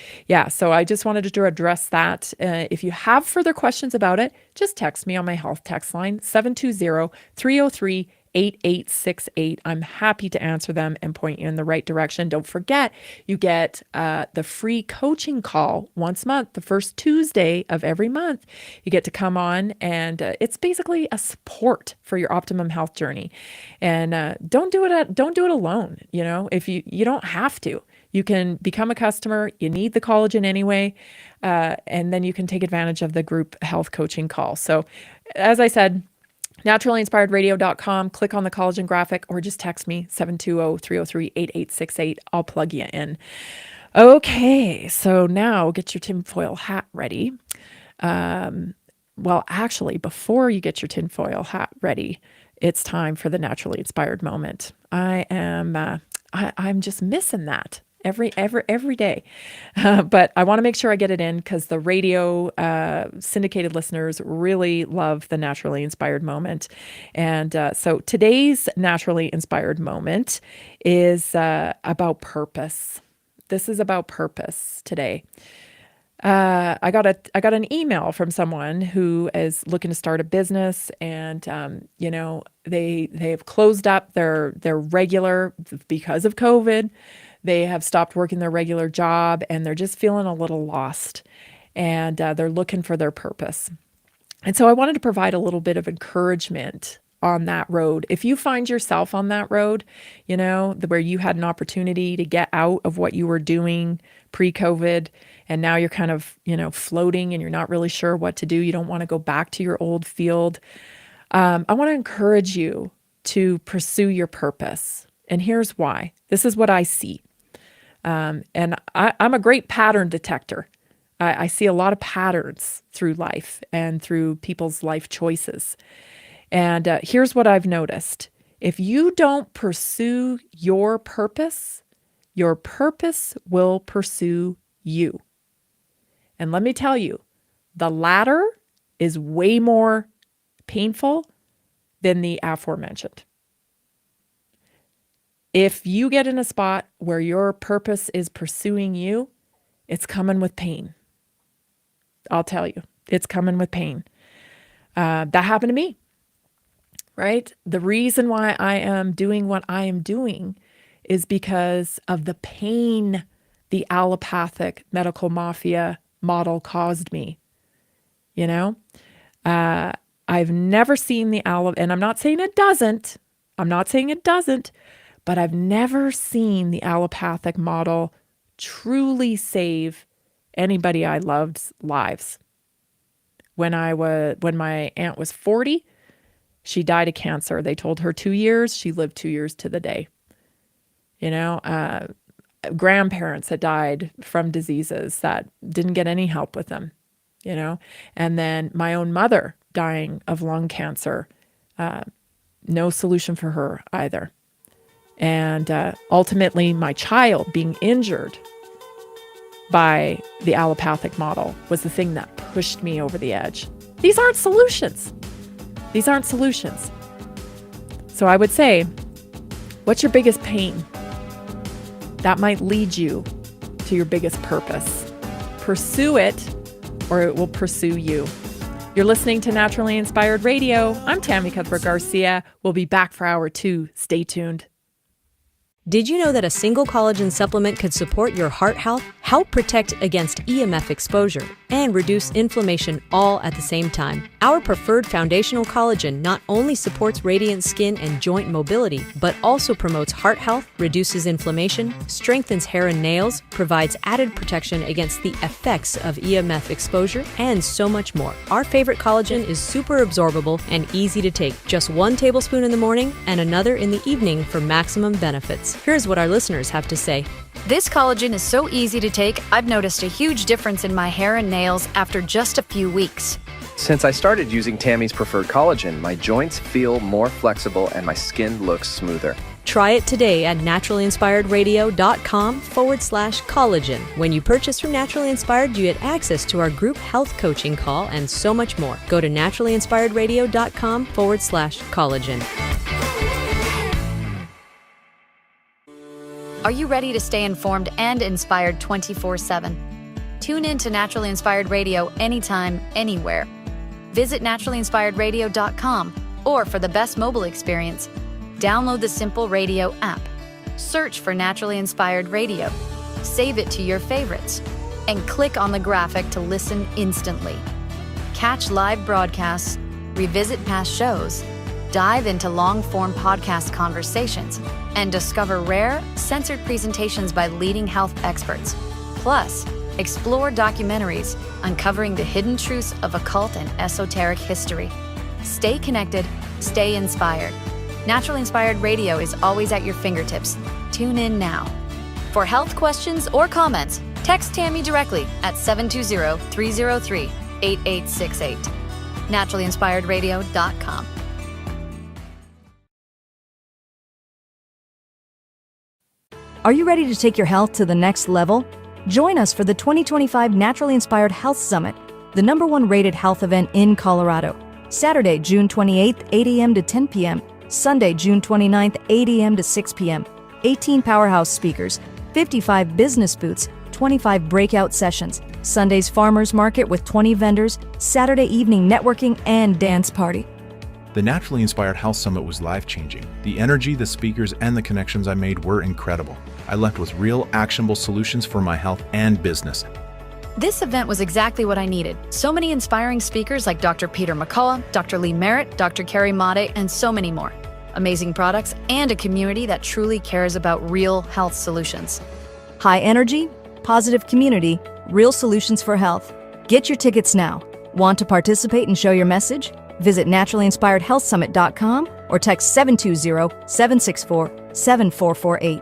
so I just wanted to address that. If you have further questions about it, just text me on my health text line, 720-303-8868. I'm happy to answer them and point you in the right direction. Don't forget, you get the free coaching call once a month, the first Tuesday of every month. You get to come on, and it's basically a support for your optimum health journey. And don't do it alone. If you don't have to. You can become a customer. You need the collagen anyway, and then you can take advantage of the group health coaching call. So, as I said, naturallyinspiredradio.com, click on the collagen graphic, or just text me 720-303-8868. I'll plug you in. Okay, so now get your tinfoil hat ready. Well, actually, before you get your tinfoil hat ready, it's time for the Naturally Inspired Moment. I'm just missing that every day. But I want to make sure I get it in because the radio syndicated listeners really love the Naturally Inspired Moment. And so today's Naturally Inspired Moment is about purpose. This is about purpose today. I got an email from someone who is looking to start a business, and they have closed up their regular because of COVID. They have stopped working their regular job, and they're just feeling a little lost, and they're looking for their purpose. And so I wanted to provide a little bit of encouragement on that road. If you find yourself on that road, where you had an opportunity to get out of what you were doing pre-COVID, and now you're kind of, floating and you're not really sure what to do. You don't want to go back to your old field. I want to encourage you to pursue your purpose. And here's why. This is what I see. And I'm a great pattern detector. I see a lot of patterns through life and through people's life choices. And here's what I've noticed. If you don't pursue your purpose will pursue you. And let me tell you, the latter is way more painful than the aforementioned. If you get in a spot where your purpose is pursuing you, it's coming with pain. I'll tell you, it's coming with pain. That happened to me, right? The reason why I am doing what I am doing is because of the pain the allopathic medical mafia model caused me. I've never seen the and I'm not saying it doesn't, but I've never seen the allopathic model truly save anybody I loved's lives. When my aunt was 40, she died of cancer. They told her 2 years. She lived 2 years to the day. Grandparents that died from diseases that didn't get any help with them, and then my own mother dying of lung cancer, no solution for her either. And ultimately my child being injured by the allopathic model was the thing that pushed me over the edge. These aren't solutions. So I would say, what's your biggest pain? That might lead you to your biggest purpose. Pursue it, or it will pursue you. You're listening to Naturally Inspired Radio. I'm Tammy Cuthbert-Garcia. We'll be back for hour 2. Stay tuned.
Did you know that a single collagen supplement could support your heart health, help protect against EMF exposure, and reduce inflammation all at the same time? Our preferred foundational collagen not only supports radiant skin and joint mobility, but also promotes heart health, reduces inflammation, strengthens hair and nails, provides added protection against the effects of EMF exposure, and so much more. Our favorite collagen is super absorbable and easy to take. Just 1 tablespoon in the morning and another in the evening for maximum benefits. Here's what our listeners have to say.
This collagen is so easy to take, I've noticed a huge difference in my hair and nails after just a few weeks.
Since I started using Tammy's preferred collagen, my joints feel more flexible and my skin looks smoother.
Try it today at naturallyinspiredradio.com/collagen. When you purchase from Naturally Inspired, you get access to our group health coaching call and so much more. Go to naturallyinspiredradio.com/collagen.
Are you ready to stay informed and inspired 24/7? Tune in to Naturally Inspired Radio anytime, anywhere. Visit naturallyinspiredradio.com, or for the best mobile experience, download the Simple Radio app. Search for Naturally Inspired Radio, save it to your favorites, and click on the graphic to listen instantly. Catch live broadcasts, revisit past shows, dive into long-form podcast conversations, and discover rare, censored presentations by leading health experts. Plus, explore documentaries uncovering the hidden truths of occult and esoteric history. Stay connected stay inspired. Naturally Inspired Radio is always at your fingertips. Tune in now. For health questions or comments, text Tammy directly at 720-303-8868. NaturallyInspiredRadio.com.
Are you ready to take your health to the next level? Join us for the 2025 Naturally Inspired Health Summit, the #1 rated health event in Colorado. Saturday, June 28th, 8 a.m. to 10 p.m. Sunday, June 29th, 8 a.m. to 6 p.m. 18 powerhouse speakers, 55 business booths, 25 breakout sessions, Sunday's farmers market with 20 vendors, Saturday evening networking and dance party.
The Naturally Inspired Health Summit was life-changing. The energy, the speakers, and the connections I made were incredible. I left with real, actionable solutions for my health and business.
This event was exactly what I needed. So many inspiring speakers like Dr. Peter McCullough, Dr. Lee Merritt, Dr. Carrie Made, and so many more. Amazing products and a community that truly cares about real health solutions.
High energy, positive community, real solutions for health. Get your tickets now. Want to participate and show your message? Visit naturallyinspiredhealthsummit.com or text 720-764-7448.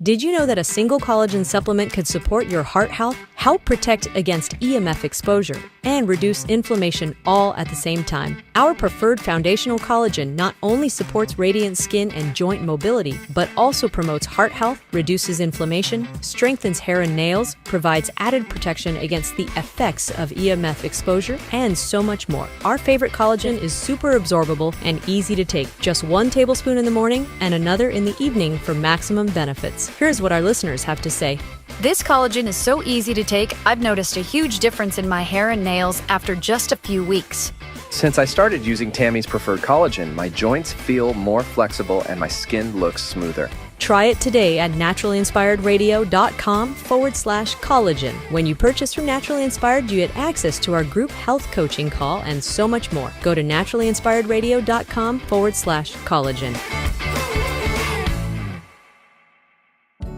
Did you know that a single collagen supplement could support your heart health, help protect against EMF exposure, and reduce inflammation all at the same time? Our preferred foundational collagen not only supports radiant skin and joint mobility, but also promotes heart health, reduces inflammation, strengthens hair and nails, provides added protection against the effects of EMF exposure, and so much more. Our favorite collagen is super absorbable and easy to take. Just 1 tablespoon in the morning and another in the evening for maximum benefits. Here's what our listeners have to say.
This collagen is so easy to take, I've noticed a huge difference in my hair and nails after just a few weeks.
Since I started using Tammy's preferred collagen, my joints feel more flexible and my skin looks smoother.
Try it today at naturallyinspiredраdio.com/collagen. When you purchase from Naturally Inspired, you get access to our group health coaching call and so much more. Go to naturallyinspiredradio.com/collagen.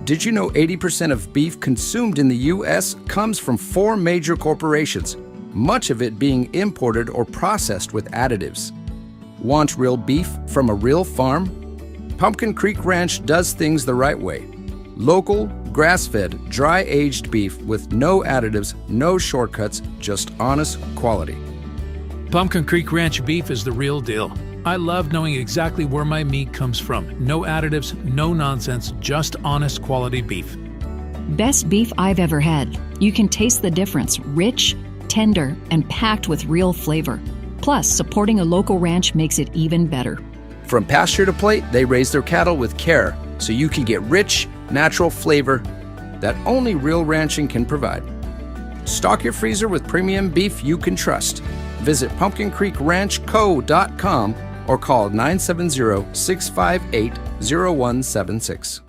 Did you know 80% of beef consumed in the U.S. comes from 4 major corporations, much of it being imported or processed with additives? Want real beef from a real farm? Pumpkin Creek Ranch does things the right way. Local, grass-fed, dry-aged beef with no additives, no shortcuts, just honest quality.
Pumpkin Creek Ranch beef is the real deal. I love knowing exactly where my meat comes from. No additives, no nonsense, just honest quality beef.
Best beef I've ever had. You can taste the difference. Rich, tender, and packed with real flavor. Plus, supporting a local ranch makes it even better.
From pasture to plate, they raise their cattle with care, so you can get rich, natural flavor that only real ranching can provide. Stock your freezer with premium beef you can trust. Visit pumpkincreekranchco.com or call 970-658-0176.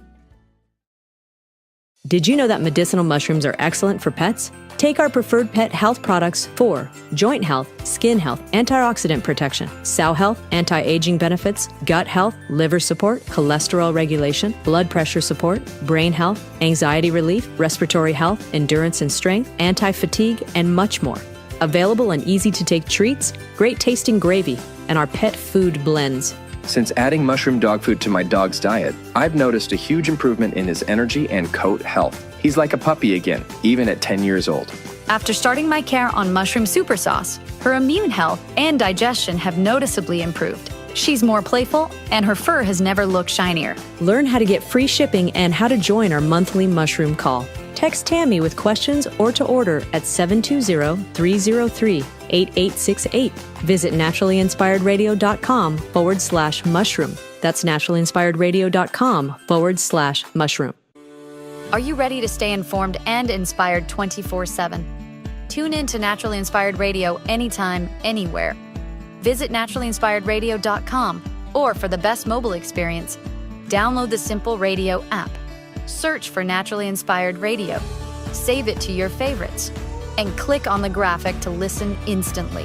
Did you know that medicinal mushrooms are excellent for pets? Take our preferred pet health products for joint health, skin health, antioxidant protection, sow health, anti-aging benefits, gut health, liver support, cholesterol regulation, blood pressure support, brain health, anxiety relief, respiratory health, endurance and strength, anti-fatigue, and much more. Available in easy-to-take treats, great-tasting gravy, and our pet food blends.
Since adding mushroom dog food to my dog's diet, I've noticed a huge improvement in his energy and coat health. He's like a puppy again, even at 10 years old.
After starting my care on mushroom super sauce, her immune health and digestion have noticeably improved. She's more playful, and her fur has never looked shinier.
Learn how to get free shipping and how to join our monthly mushroom call. Text Tammy with questions or to order at 720-303-8868. Visit naturallyinspiredradio.com/mushroom. That's naturallyinspiredradio.com/mushroom.
Are you ready to stay informed and inspired 24/7? Tune in to Naturally Inspired Radio anytime, anywhere. Visit naturallyinspiredradio.com, or for the best mobile experience, download the Simple Radio app. Search for Naturally Inspired Radio, save it to your favorites, and click on the graphic to listen instantly.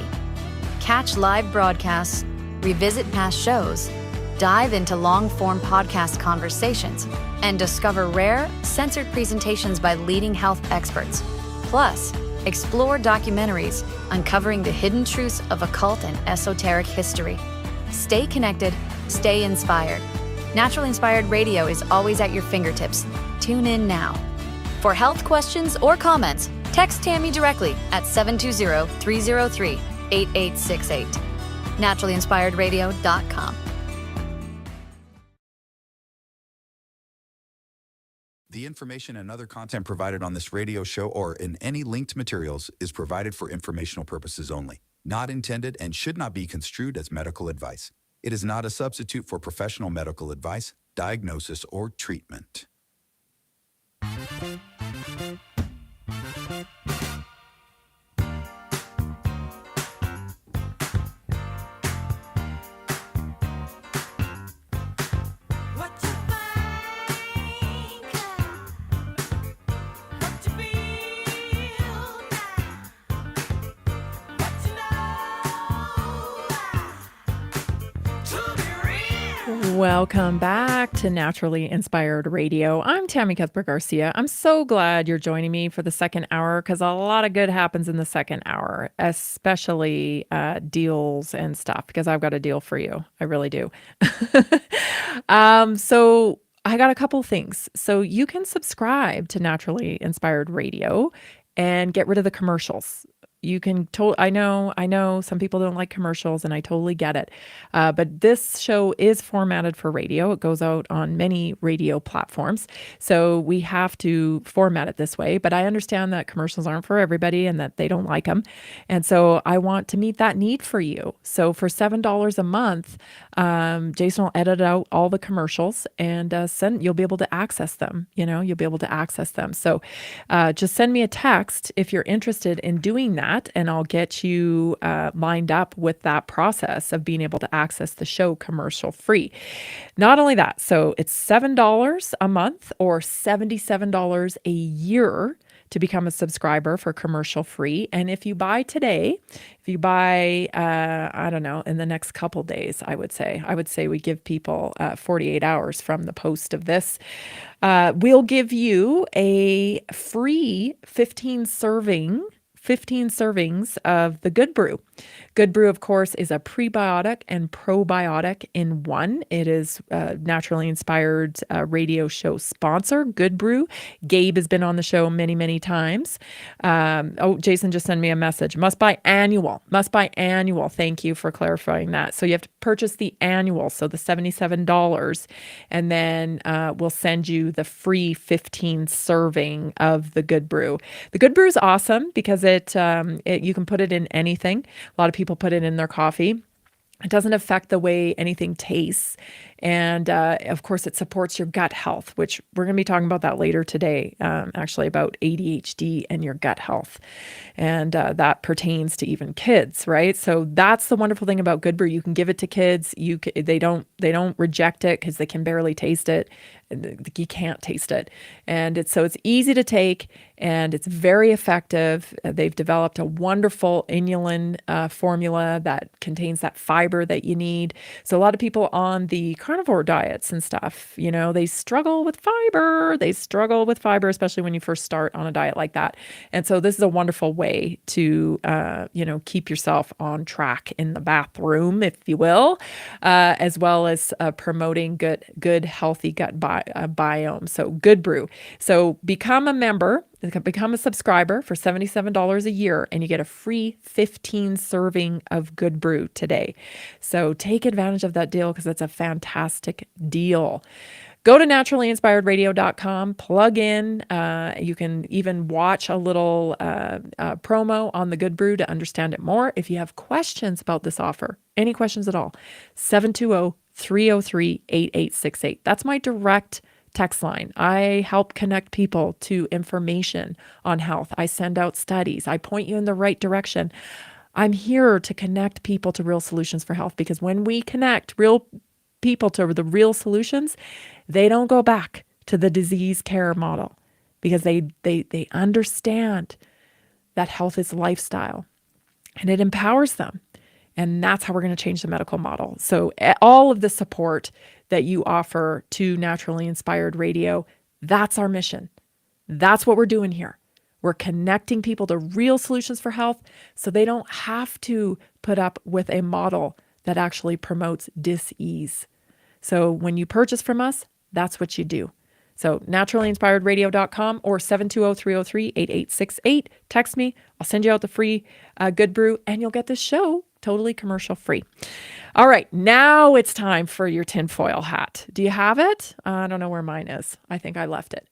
Catch live broadcasts, revisit past shows, dive into long-form podcast conversations, and discover rare, censored presentations by leading health experts. Plus, explore documentaries uncovering the hidden truths of occult and esoteric history. Stay connected, stay inspired. Naturally Inspired Radio is always at your fingertips. Tune in now. For health questions or comments, text Tammy directly at 720-303-8868. NaturallyInspiredRadio.com.
The information and other content provided on this radio show or in any linked materials is provided for informational purposes only, not intended and should not be construed as medical advice. It is not a substitute for professional medical advice, diagnosis, or treatment.
Welcome back to Naturally Inspired Radio. I'm Tammy Cuthbert-Garcia. I'm so glad you're joining me for the second hour because a lot of good happens in the second hour, especially deals and stuff, because I've got a deal for you. I really do. So I got a couple things. So you can subscribe to Naturally Inspired Radio and get rid of the commercials. You can I know some people don't like commercials, and I totally get it. But this show is formatted for radio. It goes out on many radio platforms. So we have to format it this way. But I understand that commercials aren't for everybody and that they don't like them. And so I want to meet that need for you. So for $7 a month, Jason will edit out all the commercials and you'll be able to access them. You'll be able to access them. So just send me a text if you're interested in doing that. And I'll get you lined up with that process of being able to access the show commercial free. Not only that, so it's $7 a month or $77 a year to become a subscriber for commercial free. And if you buy today, I don't know, in the next couple days, I would say we give people 48 hours from the post of this. We'll give you a free 15 servings of the Good Brew. Good Brew, of course, is a prebiotic and probiotic in one. It is Naturally Inspired radio show sponsor, Good Brew. Gabe has been on the show many, many times. Jason just sent me a message. Must buy annual. Thank you for clarifying that. So you have to purchase the annual, so the $77, and then we'll send you the free 15 serving of the Good Brew. The Good Brew is awesome because you can put it in anything. A lot of people put it in their coffee. It doesn't affect the way anything tastes. And of course, it supports your gut health, which we're going to be talking about that later today, actually about ADHD and your gut health. And that pertains to even kids, right? So that's the wonderful thing about Good Brew. You can give it to kids. They don't reject it because they can barely taste it. You can't taste it. And it's easy to take and it's very effective. They've developed a wonderful inulin formula that contains that fiber that you need. So a lot of people on the carnivore diets and stuff, they struggle with fiber. Especially when you first start on a diet like that. And so this is a wonderful way to, keep yourself on track in the bathroom, if you will, as well as promoting good, healthy gut biome. So Good Brew. So become a member, become a subscriber for $77 a year, and you get a free 15 serving of Good Brew today. So take advantage of that deal because it's a fantastic deal. Go to naturallyinspiredradio.com, plug in. You can even watch a little promo on the Good Brew to understand it more. If you have questions about this offer, any questions at all, 720-303-8868. That's my direct text line. I help connect people to information on health. I send out studies. I point you in the right direction. I'm here to connect people to real solutions for health because when we connect real people to the real solutions, they don't go back to the disease care model because they understand that health is lifestyle and it empowers them. And that's how we're going to change the medical model. So all of the support that you offer to Naturally Inspired Radio, that's our mission. That's what we're doing here. We're connecting people to real solutions for health so they don't have to put up with a model that actually promotes dis-ease. So when you purchase from us, that's what you do. So naturallyinspiredradio.com or 720-303-8868. Text me. I'll send you out the free Good Brew, and you'll get this show totally commercial free. All right, now it's time for your tinfoil hat. Do you have it? I don't know where mine is. I think I left it.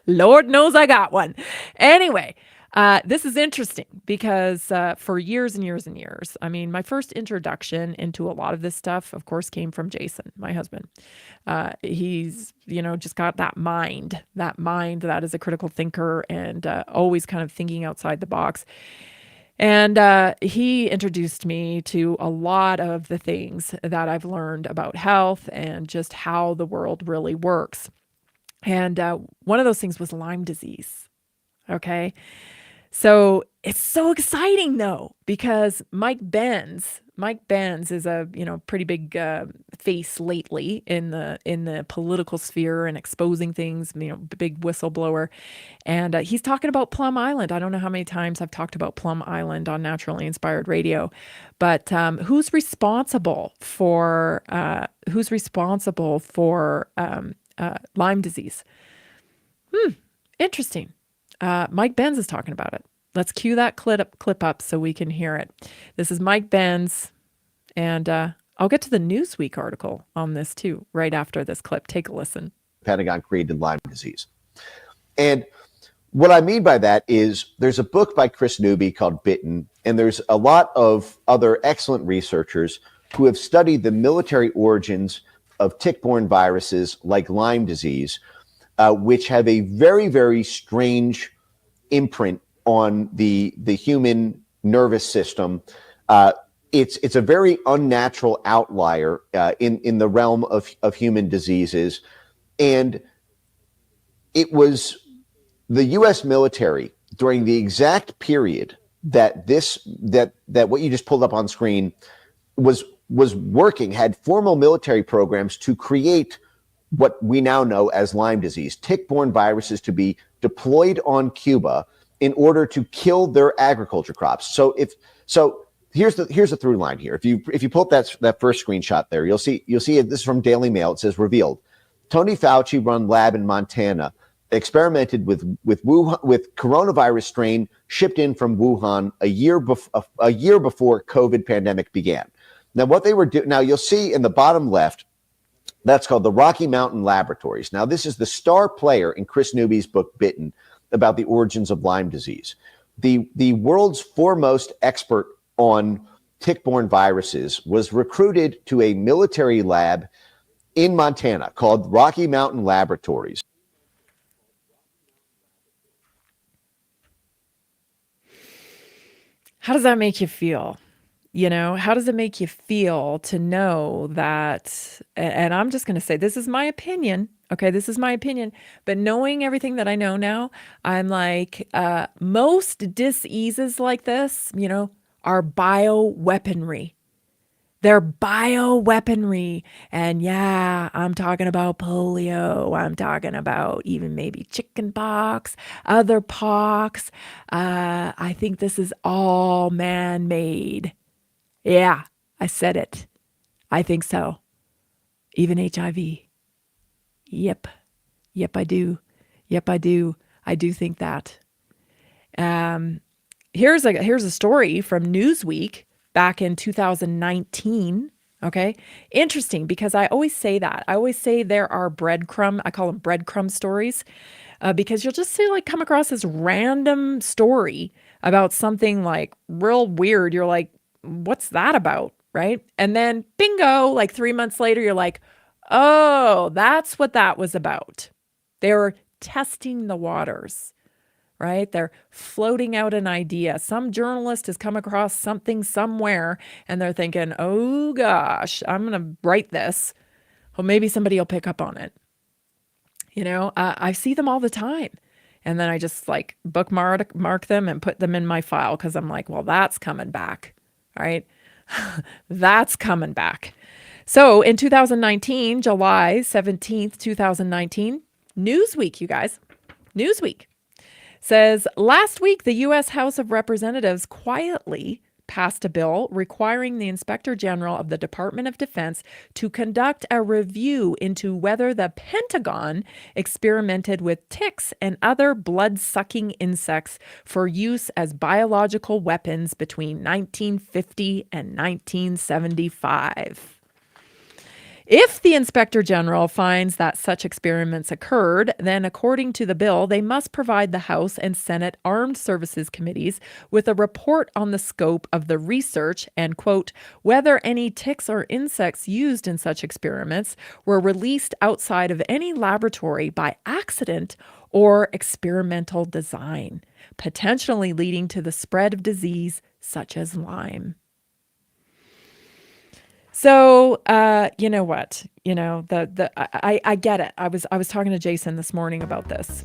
Lord knows I got one. Anyway, this is interesting because for years and years and years, I mean, my first introduction into a lot of this stuff, of course, came from Jason, my husband. He's, just got that mind that is a critical thinker and always kind of thinking outside the box. And he introduced me to a lot of the things that I've learned about health and just how the world really works. And one of those things was Lyme disease. Okay. So it's so exciting though, because Mike Benz is a, pretty big face lately in the political sphere and exposing things, big whistleblower. And he's talking about Plum Island. I don't know how many times I've talked about Plum Island on Naturally Inspired Radio, but who's responsible for Lyme disease? Interesting. Mike Benz is talking about it. Let's cue that clip up so we can hear it. This is Mike Benz, and I'll get to the Newsweek article on this too right after this clip. Take a listen.
Pentagon created Lyme disease. And what I mean by that is there's a book by Chris Newby called Bitten, and there's a lot of other excellent researchers who have studied the military origins of tick-borne viruses like Lyme disease, which have a very, very strange imprint on the human nervous system. It's a very unnatural outlier in the realm of human diseases. And it was the U.S. military during the exact period that what you just pulled up on screen was working, had formal military programs to create what we now know as Lyme disease, tick-borne viruses to be deployed on Cuba in order to kill their agriculture crops. So here's the through line here. If you pull up that first screenshot there, you'll see this is from Daily Mail. It says revealed. Tony Fauci run lab in Montana experimented with coronavirus strain shipped in from Wuhan a year before COVID pandemic began. Now what they were doing, now you'll see in the bottom left, that's called the Rocky Mountain Laboratories. Now this is the star player in Chris Newby's book Bitten about the origins of Lyme disease. The world's foremost expert on tick-borne viruses was recruited to a military lab in Montana called Rocky Mountain Laboratories.
How does that make you feel? How does it make you feel to know that, and I'm just going to say, this is my opinion. Okay, this is my opinion. But knowing everything that I know now, I'm like, most diseases like this, are bioweaponry. They're bioweaponry. And yeah, I'm talking about polio. I'm talking about even maybe chicken pox, other pox. I think this is all man-made. Yeah, I said it. I think so. Even HIV. Yep, I do. I do think that. Here's a story from Newsweek back in 2019. Okay, interesting, because I always say that. I always say there are I call them breadcrumb stories, because you'll just come across this random story about something like real weird. You're like, what's that about? Right? And then bingo, 3 months later, you're like, oh, that's what that was about. They were testing the waters, right? They're floating out an idea. Some journalist has come across something somewhere and they're thinking, oh gosh, I'm going to write this. Well, maybe somebody will pick up on it. I see them all the time. And then I just bookmark them and put them in my file because I'm like, well, that's coming back. All right. That's coming back. So in 2019, July 17th, 2019, Newsweek, you guys, Newsweek says, last week, the U.S. House of Representatives quietly passed a bill requiring the Inspector General of the Department of Defense to conduct a review into whether the Pentagon experimented with ticks and other blood-sucking insects for use as biological weapons between 1950 and 1975. If the Inspector General finds that such experiments occurred, then according to the bill, they must provide the House and Senate Armed Services Committees with a report on the scope of the research and, quote, whether any ticks or insects used in such experiments were released outside of any laboratory by accident or experimental design, potentially leading to the spread of disease such as Lyme. So, you know what? I get it. I was talking to Jason this morning about this.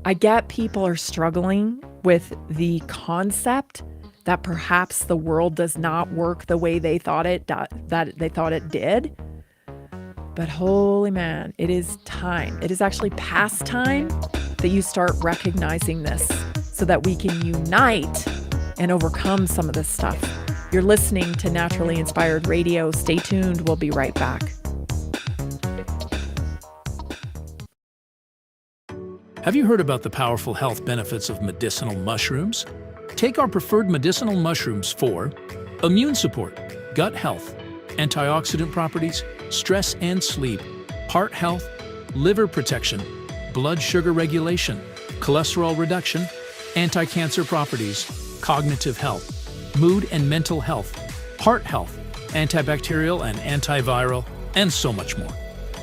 I get people are struggling with the concept that perhaps the world does not work the way they thought it did. But holy man, it is time. It is actually past time that you start recognizing this so that we can unite and overcome some of this stuff. You're listening to Naturally Inspired Radio. Stay tuned. We'll be right back.
Have you heard about the powerful health benefits of medicinal mushrooms? Take our preferred medicinal mushrooms for immune support, gut health, antioxidant properties, stress and sleep, heart health, liver protection, blood sugar regulation, cholesterol reduction, anti-cancer properties, cognitive health, mood and mental health, heart health, antibacterial and antiviral, and so much more.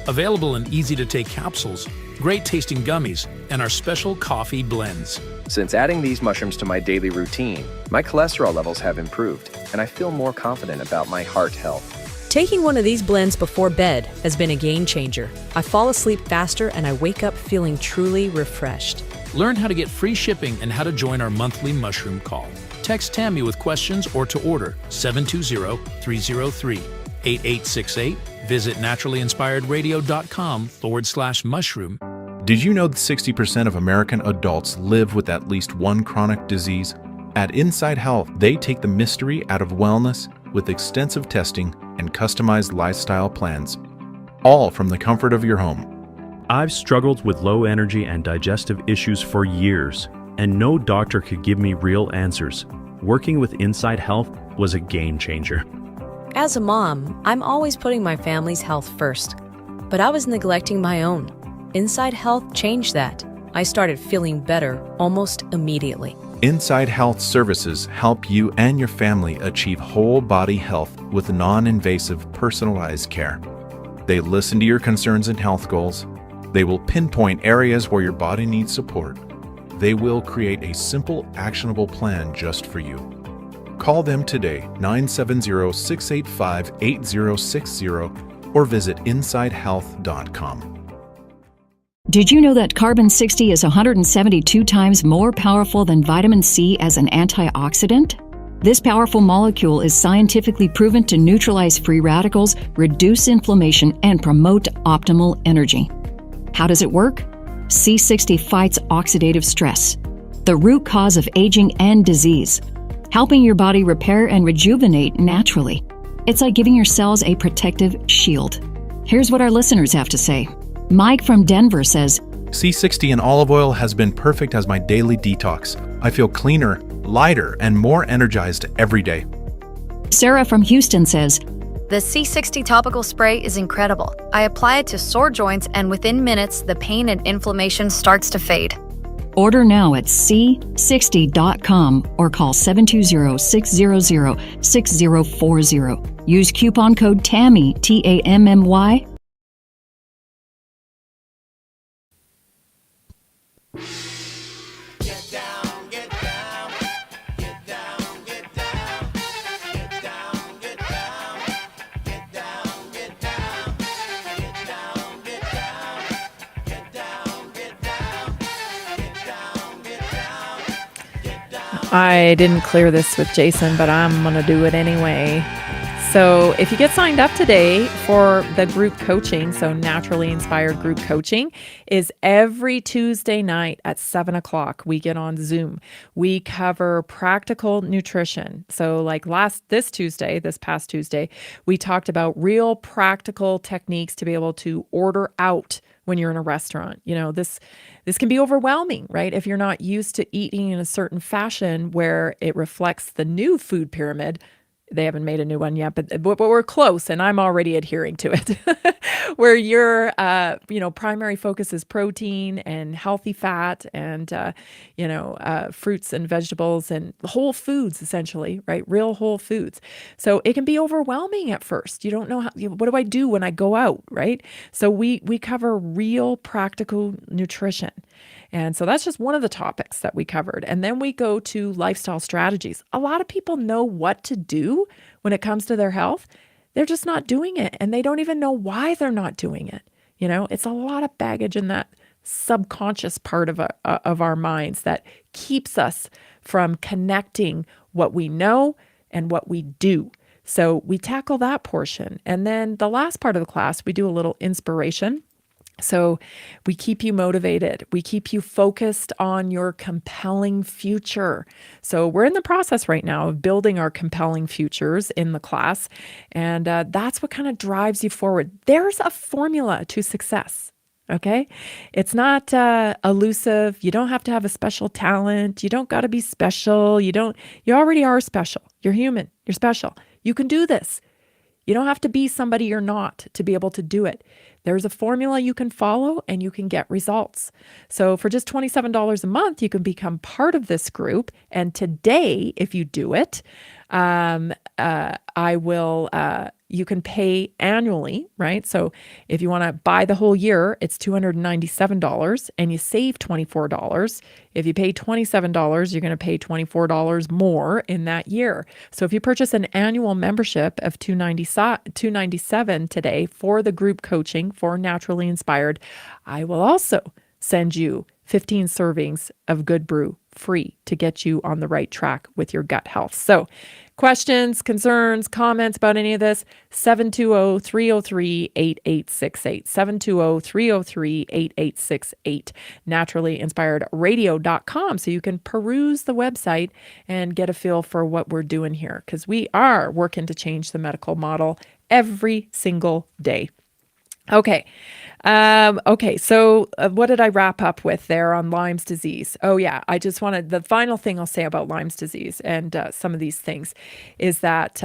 Available in easy-to-take capsules, great-tasting gummies, and our special coffee blends.
Since adding these mushrooms to my daily routine, my cholesterol levels have improved, and I feel more confident about my heart health.
Taking one of these blends before bed has been a game changer. I fall asleep faster and I wake up feeling truly refreshed.
Learn how to get free shipping and how to join our monthly mushroom call. Text Tammy with questions or to order 720-303-8868. Visit naturallyinspiredradio.com/mushroom.
Did you know that 60% of American adults live with at least one chronic disease? At Inside Health, they take the mystery out of wellness with extensive testing and customized lifestyle plans, all from the comfort of your home.
I've struggled with low energy and digestive issues for years, and no doctor could give me real answers. Working with Inside Health was a game changer.
As a mom, I'm always putting my family's health first, but I was neglecting my own. Inside Health changed that. I started feeling better almost immediately.
Inside Health services help you and your family achieve whole body health with non-invasive personalized care. They listen to your concerns and health goals. They will pinpoint areas where your body needs support. They will create a simple, actionable plan just for you. Call them today, 970-685-8060, or visit InsideHealth.com.
Did you know that carbon-60 is 172 times more powerful than vitamin C as an antioxidant? This powerful molecule is scientifically proven to neutralize free radicals, reduce inflammation, and promote optimal energy. How does it work? C60 fights oxidative stress, the root cause of aging and disease, helping your body repair and rejuvenate naturally. It's like giving your cells a protective shield. Here's what our listeners have to say. Mike from Denver says,
C60 in olive oil has been perfect as my daily detox. I feel cleaner, lighter, and more energized every day.
Sarah from Houston says,
The C60 topical spray is incredible. I apply it to sore joints, and within minutes, the pain and inflammation starts to fade.
Order now at c60.com or call 720-600-6040. Use coupon code TAMMY, TAMMY.
I didn't clear this with Jason, but I'm going to do it anyway. So if you get signed up today for the group coaching, so Naturally Inspired Group Coaching is every Tuesday night at 7 o'clock. We get on Zoom. We cover practical nutrition. So like this past Tuesday, we talked about real practical techniques to be able to order out when you're in a restaurant. This can be overwhelming, right? If you're not used to eating in a certain fashion where it reflects the new food pyramid. They haven't made a new one yet, but we're close, and I'm already adhering to it. Where your primary focus is protein and healthy fat and fruits and vegetables and whole foods, essentially, right? Real whole foods. So it can be overwhelming at first. You don't know what do I do when I go out, right? So we cover real practical nutrition. And so that's just one of the topics that we covered. And then we go to lifestyle strategies. A lot of people know what to do when it comes to their health. They're just not doing it. And they don't even know why they're not doing it. It's a lot of baggage in that subconscious part of our minds that keeps us from connecting what we know and what we do. So we tackle that portion. And then the last part of the class, we do a little inspiration. So we keep you motivated. We keep you focused on your compelling future. So we're in the process right now of building our compelling futures in the class. And that's what kind of drives you forward. There's a formula to success. Okay. It's not elusive. You don't have to have a special talent. You don't got to be special. You already are special. You're human. You're special. You can do this. You don't have to be somebody you're not to be able to do it. There's a formula you can follow and you can get results. So for just $27 a month, you can become part of this group. And today, if you do it, you can pay annually, right? So if you want to buy the whole year, it's $297 and you save $24. If you pay $27, you're going to pay $24 more in that year. So if you purchase an annual membership of $297 today for the group coaching for Naturally Inspired, I will also send you 15 servings of Good Brew free to get you on the right track with your gut health. So questions, concerns, comments about any of this, 720-303-8868, 720-303-8868, naturallyinspiredradio.com. So you can peruse the website and get a feel for what we're doing here, because we are working to change the medical model every single day. Okay. So what did I wrap up with there on Lyme's disease? Oh yeah. The final thing I'll say about Lyme's disease and some of these things is that,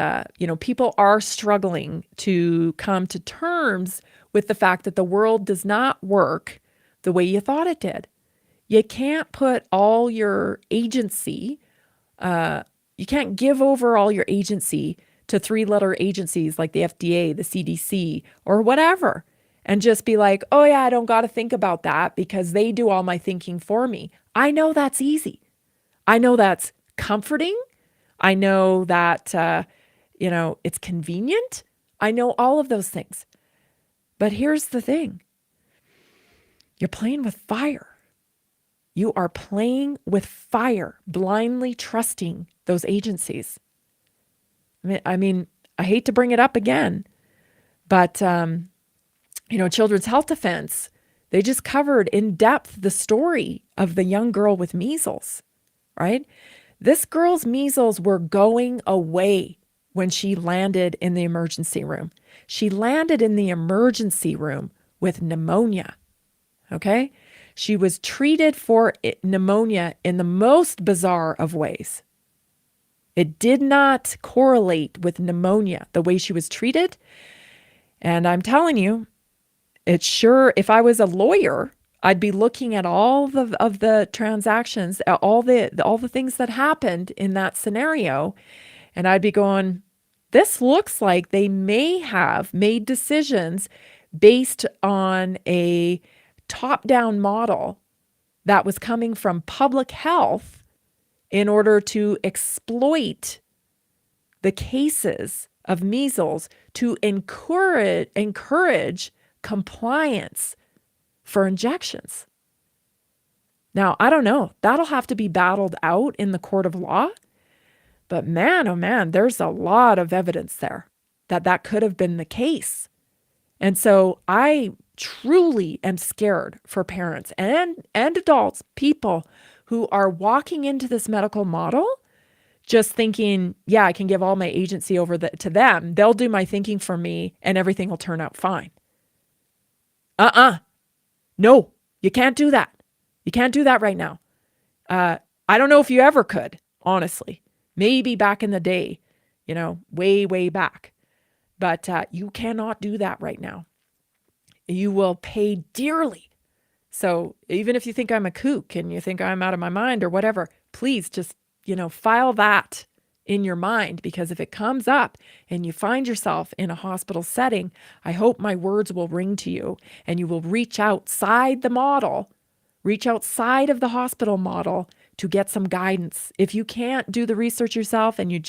people are struggling to come to terms with the fact that the world does not work the way you thought it did. You can't put all your agency, you can't give over all your agency to 3-letter agencies like the FDA, the CDC, or whatever. And just be like, oh yeah, I don't got to think about that because they do all my thinking for me. I know that's easy. I know that's comforting. I know that, it's convenient. I know all of those things. But here's the thing. You're playing with fire. You are playing with fire, blindly trusting those agencies. I mean, I hate to bring it up again, but, Children's Health Defense, they just covered in depth the story of the young girl with measles, right? This girl's measles were going away when she landed in the emergency room. She landed in the emergency room with pneumonia, okay? She was treated for pneumonia in the most bizarre of ways. It did not correlate with pneumonia, the way she was treated. And I'm telling you, it's sure, if I was a lawyer, I'd be looking at all of the transactions, all the things that happened in that scenario, and I'd be going, this looks like they may have made decisions based on a top-down model that was coming from public health in order to exploit the cases of measles to encourage compliance for injections. Now, I don't know. That'll have to be battled out in the court of law. But man, oh man, there's a lot of evidence there. that could have been the case. And so I truly am scared for parents and adults, people who are walking into this medical model just thinking, yeah, I can give all my agency over to them. They'll do my thinking for me and everything will turn out fine. No, you can't do that. You can't do that right now. I don't know if you ever could, honestly. Maybe back in the day, way, way back. But you cannot do that right now. You will pay dearly. So even if you think I'm a kook and you think I'm out of my mind or whatever, please just, file that in your mind, because if it comes up and you find yourself in a hospital setting, I hope my words will ring to you and you will reach outside the model, reach outside of the hospital model to get some guidance. If you can't do the research yourself and you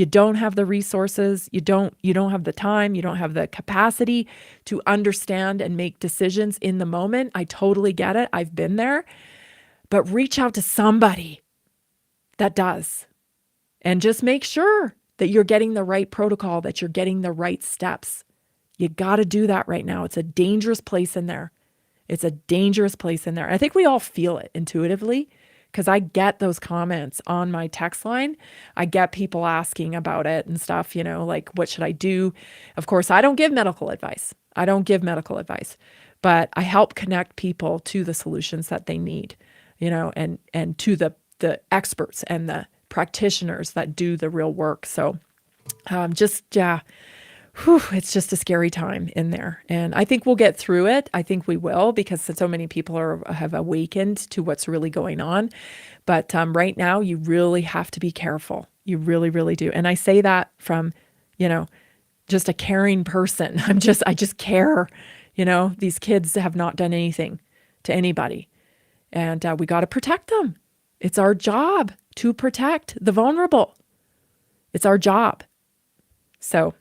don't have the resources, you don't have the time, you don't have the capacity to understand and make decisions in the moment, I totally get it. I've been there. But reach out to somebody that does. And just make sure that you're getting the right protocol, that you're getting the right steps. You got to do that right now. It's a dangerous place in there. It's a dangerous place in there. I think we all feel it intuitively, because I get those comments on my text line. I get people asking about it and stuff, like, what should I do? Of course, I don't give medical advice. But I help connect people to the solutions that they need, and to the experts and the practitioners that do the real work. So it's just a scary time in there. And I think we'll get through it. I think we will, because so many people have awakened to what's really going on. But right now, you really have to be careful. You really, really do. And I say that from, just a caring person. I just care. These kids have not done anything to anybody. And we got to protect them. It's our job to protect the vulnerable. It's our job. So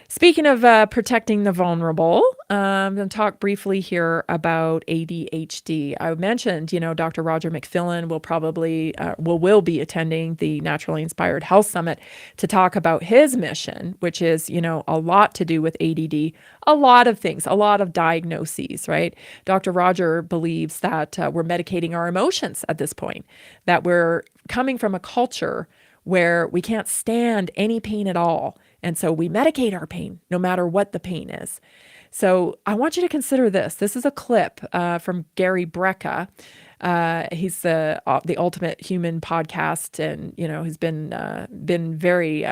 speaking of protecting the vulnerable, I'm going to talk briefly here about ADHD. I mentioned, Dr. Roger McFillin will probably will be attending the Naturally Inspired Health Summit to talk about his mission, which is, a lot to do with ADD, a lot of things, a lot of diagnoses, right? Dr. Roger believes that we're medicating our emotions at this point, that we're coming from a culture where we can't stand any pain at all. And so we medicate our pain, no matter what the pain is. So I want you to consider this. This is a clip from Gary Brecka. He's the Ultimate Human podcast, and he's been very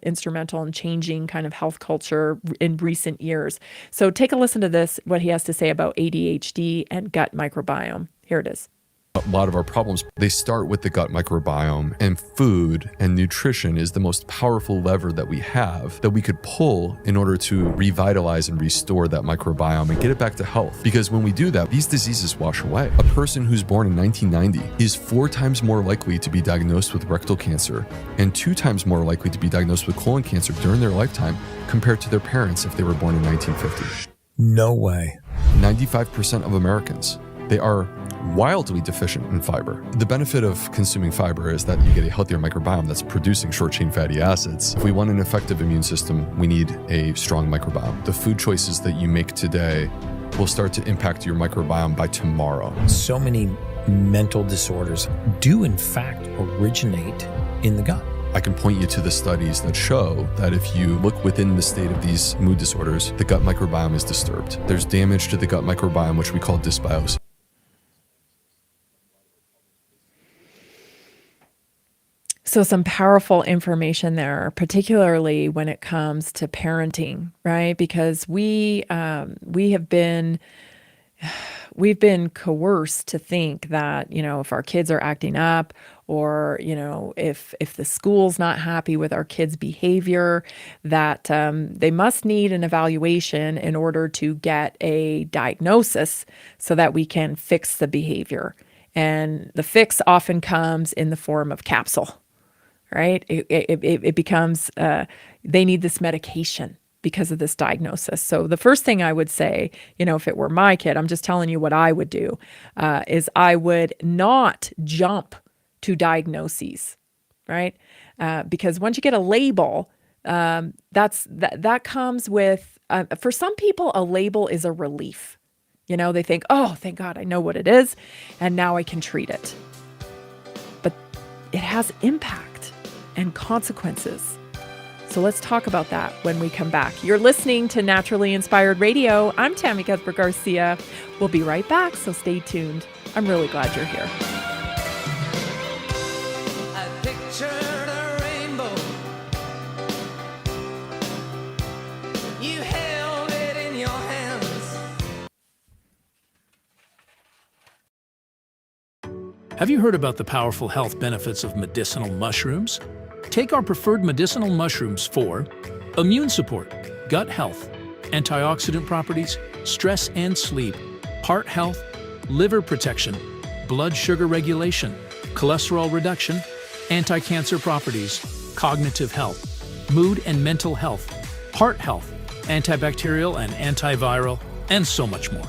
instrumental in changing kind of health culture in recent years. So take a listen to this, what he has to say about ADHD and gut microbiome. Here it is.
A lot of our problems, they start with the gut microbiome, and food and nutrition is the most powerful lever that we have that we could pull in order to revitalize and restore that microbiome and get it back to health. Because when we do that, these diseases wash away. A person who's born in 1990 is 4 times more likely to be diagnosed with rectal cancer and 2 times more likely to be diagnosed with colon cancer during their lifetime compared to their parents if they were born in 1950.
No way.
95% of Americans, they are wildly deficient in fiber. The benefit of consuming fiber is that you get a healthier microbiome that's producing short-chain fatty acids. If we want an effective immune system, we need a strong microbiome. The food choices that you make today will start to impact your microbiome by tomorrow.
So many mental disorders do in fact originate in the gut.
I can point you to the studies that show that if you look within the state of these mood disorders, the gut microbiome is disturbed. There's damage to the gut microbiome, which we call dysbiosis.
So some powerful information there, particularly when it comes to parenting, right? Because we've been coerced to think that, if our kids are acting up, or, if the school's not happy with our kids' behavior, that they must need an evaluation in order to get a diagnosis so that we can fix the behavior. And the fix often comes in the form of capsule. Right? It becomes, they need this medication because of this diagnosis. So the first thing I would say, if it were my kid, I'm just telling you what I would do, is I would not jump to diagnoses, right? Because once you get a label, That comes with, for some people, a label is a relief. They think, oh, thank God, I know what it is, and now I can treat it. But it has impact and consequences. So let's talk about that when we come back. You're listening to Naturally Inspired Radio. I'm Tammy Garcia. We'll be right back, so stay tuned. I'm really glad you're here.
I pictured a rainbow. You held it in your hands.
Have you heard about the powerful health benefits of medicinal mushrooms? Take our preferred medicinal mushrooms for immune support, gut health, antioxidant properties, stress and sleep, heart health, liver protection, blood sugar regulation, cholesterol reduction, anti-cancer properties, cognitive health, mood and mental health, heart health, antibacterial and antiviral, and so much more.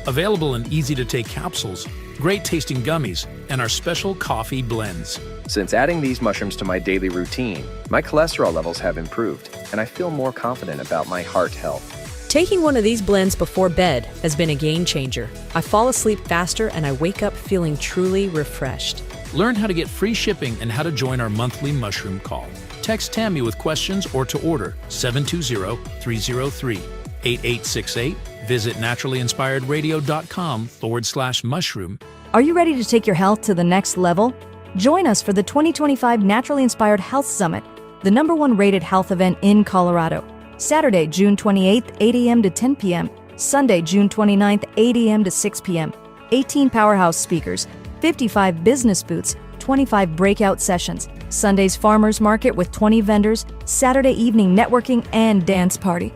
Available in easy-to-take capsules, great-tasting gummies, and our special coffee blends.
Since adding these mushrooms to my daily routine, my cholesterol levels have improved, and I feel more confident about my heart health.
Taking one of these blends before bed has been a game changer. I fall asleep faster and I wake up feeling truly refreshed.
Learn how to get free shipping and how to join our monthly mushroom call. Text Tammy with questions or to order 720-303-8868. Visit naturallyinspiredradio.com/mushroom.
Are you ready to take your health to the next level? Join us for the 2025 Naturally Inspired Health Summit, the #1 rated health event in Colorado. Saturday, June 28th, 8 a.m. to 10 p.m. Sunday, June 29th, 8 a.m. to 6 p.m. 18 powerhouse speakers, 55 business booths, 25 breakout sessions, Sunday's farmers market with 20 vendors, Saturday evening networking and dance party.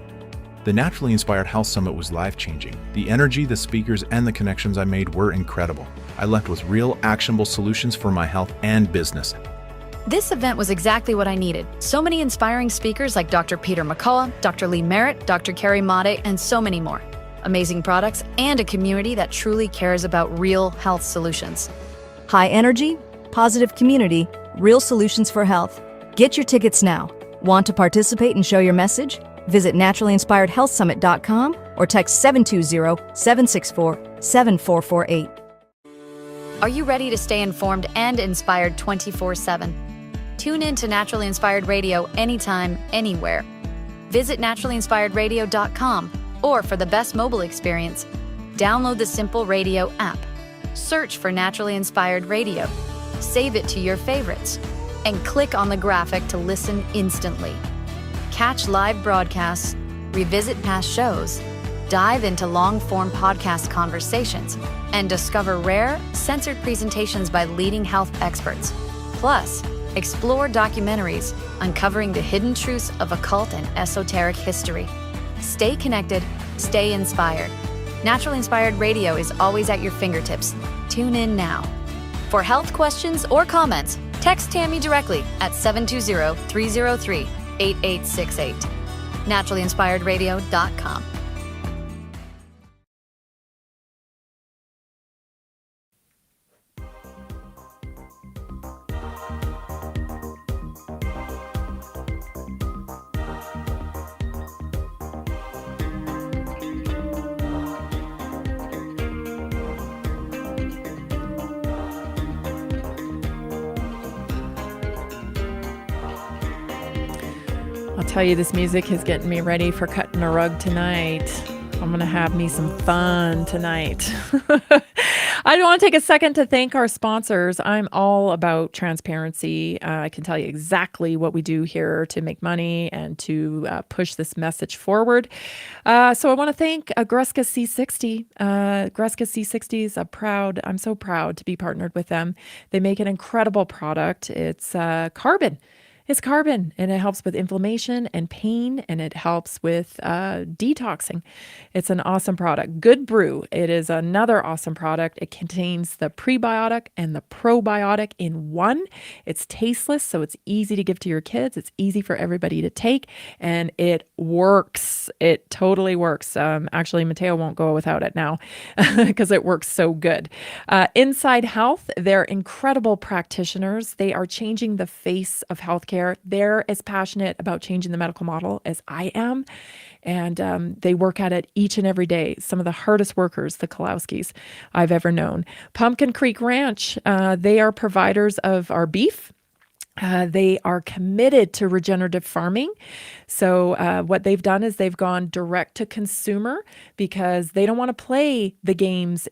The Naturally Inspired Health Summit was life-changing. The energy, the speakers, and the connections I made were incredible. I left with real, actionable solutions for my health and business.
This event was exactly what I needed. So many inspiring speakers like Dr. Peter McCullough, Dr. Lee Merritt, Dr. Carrie Made, and so many more. Amazing products and a community that truly cares about real health solutions.
High energy, positive community, real solutions for health. Get your tickets now. Want to participate and show your message? Visit naturallyinspiredhealthsummit.com or text 720-764-7448.
Are you ready to stay informed and inspired 24/7? Tune in to Naturally Inspired Radio anytime, anywhere. Visit naturallyinspiredradio.com, or for the best mobile experience, download the Simple Radio app. Search for Naturally Inspired Radio, save it to your favorites, and click on the graphic to listen instantly. Catch live broadcasts, revisit past shows, dive into long-form podcast conversations, and discover rare, censored presentations by leading health experts. Plus, explore documentaries uncovering the hidden truths of occult and esoteric history. Stay connected, stay inspired. Naturally Inspired Radio is always at your fingertips. Tune in now. For health questions or comments, text Tammy directly at 720-303-8868. naturallyinspiredradio.com.
I'll tell you, this music is getting me ready for cutting a rug tonight. I'm going to have me some fun tonight. I want to take a second to thank our sponsors. I'm all about transparency. I can tell you exactly what we do here to make money and to push this message forward. So I want to thank Greska C60. Greska C60 is I'm so proud to be partnered with them. They make an incredible product. It's carbon. It's carbon, and it helps with inflammation and pain, and it helps with detoxing. It's an awesome product. Good Brew. It is another awesome product. It contains the prebiotic and the probiotic in one. It's tasteless, so it's easy to give to your kids. It's easy for everybody to take, and it works. It totally works. Actually, Mateo won't go without it now because it works so good. Inside Health, they're incredible practitioners. They are changing the face of healthcare healthcare. They're as passionate about changing the medical model as I am. And they work at it each and every day. Some of the hardest workers, the Kalowskis, I've ever known. Pumpkin Creek Ranch, they are providers of our beef. They are committed to regenerative farming. So what they've done is they've gone direct to consumer because they don't want to play the games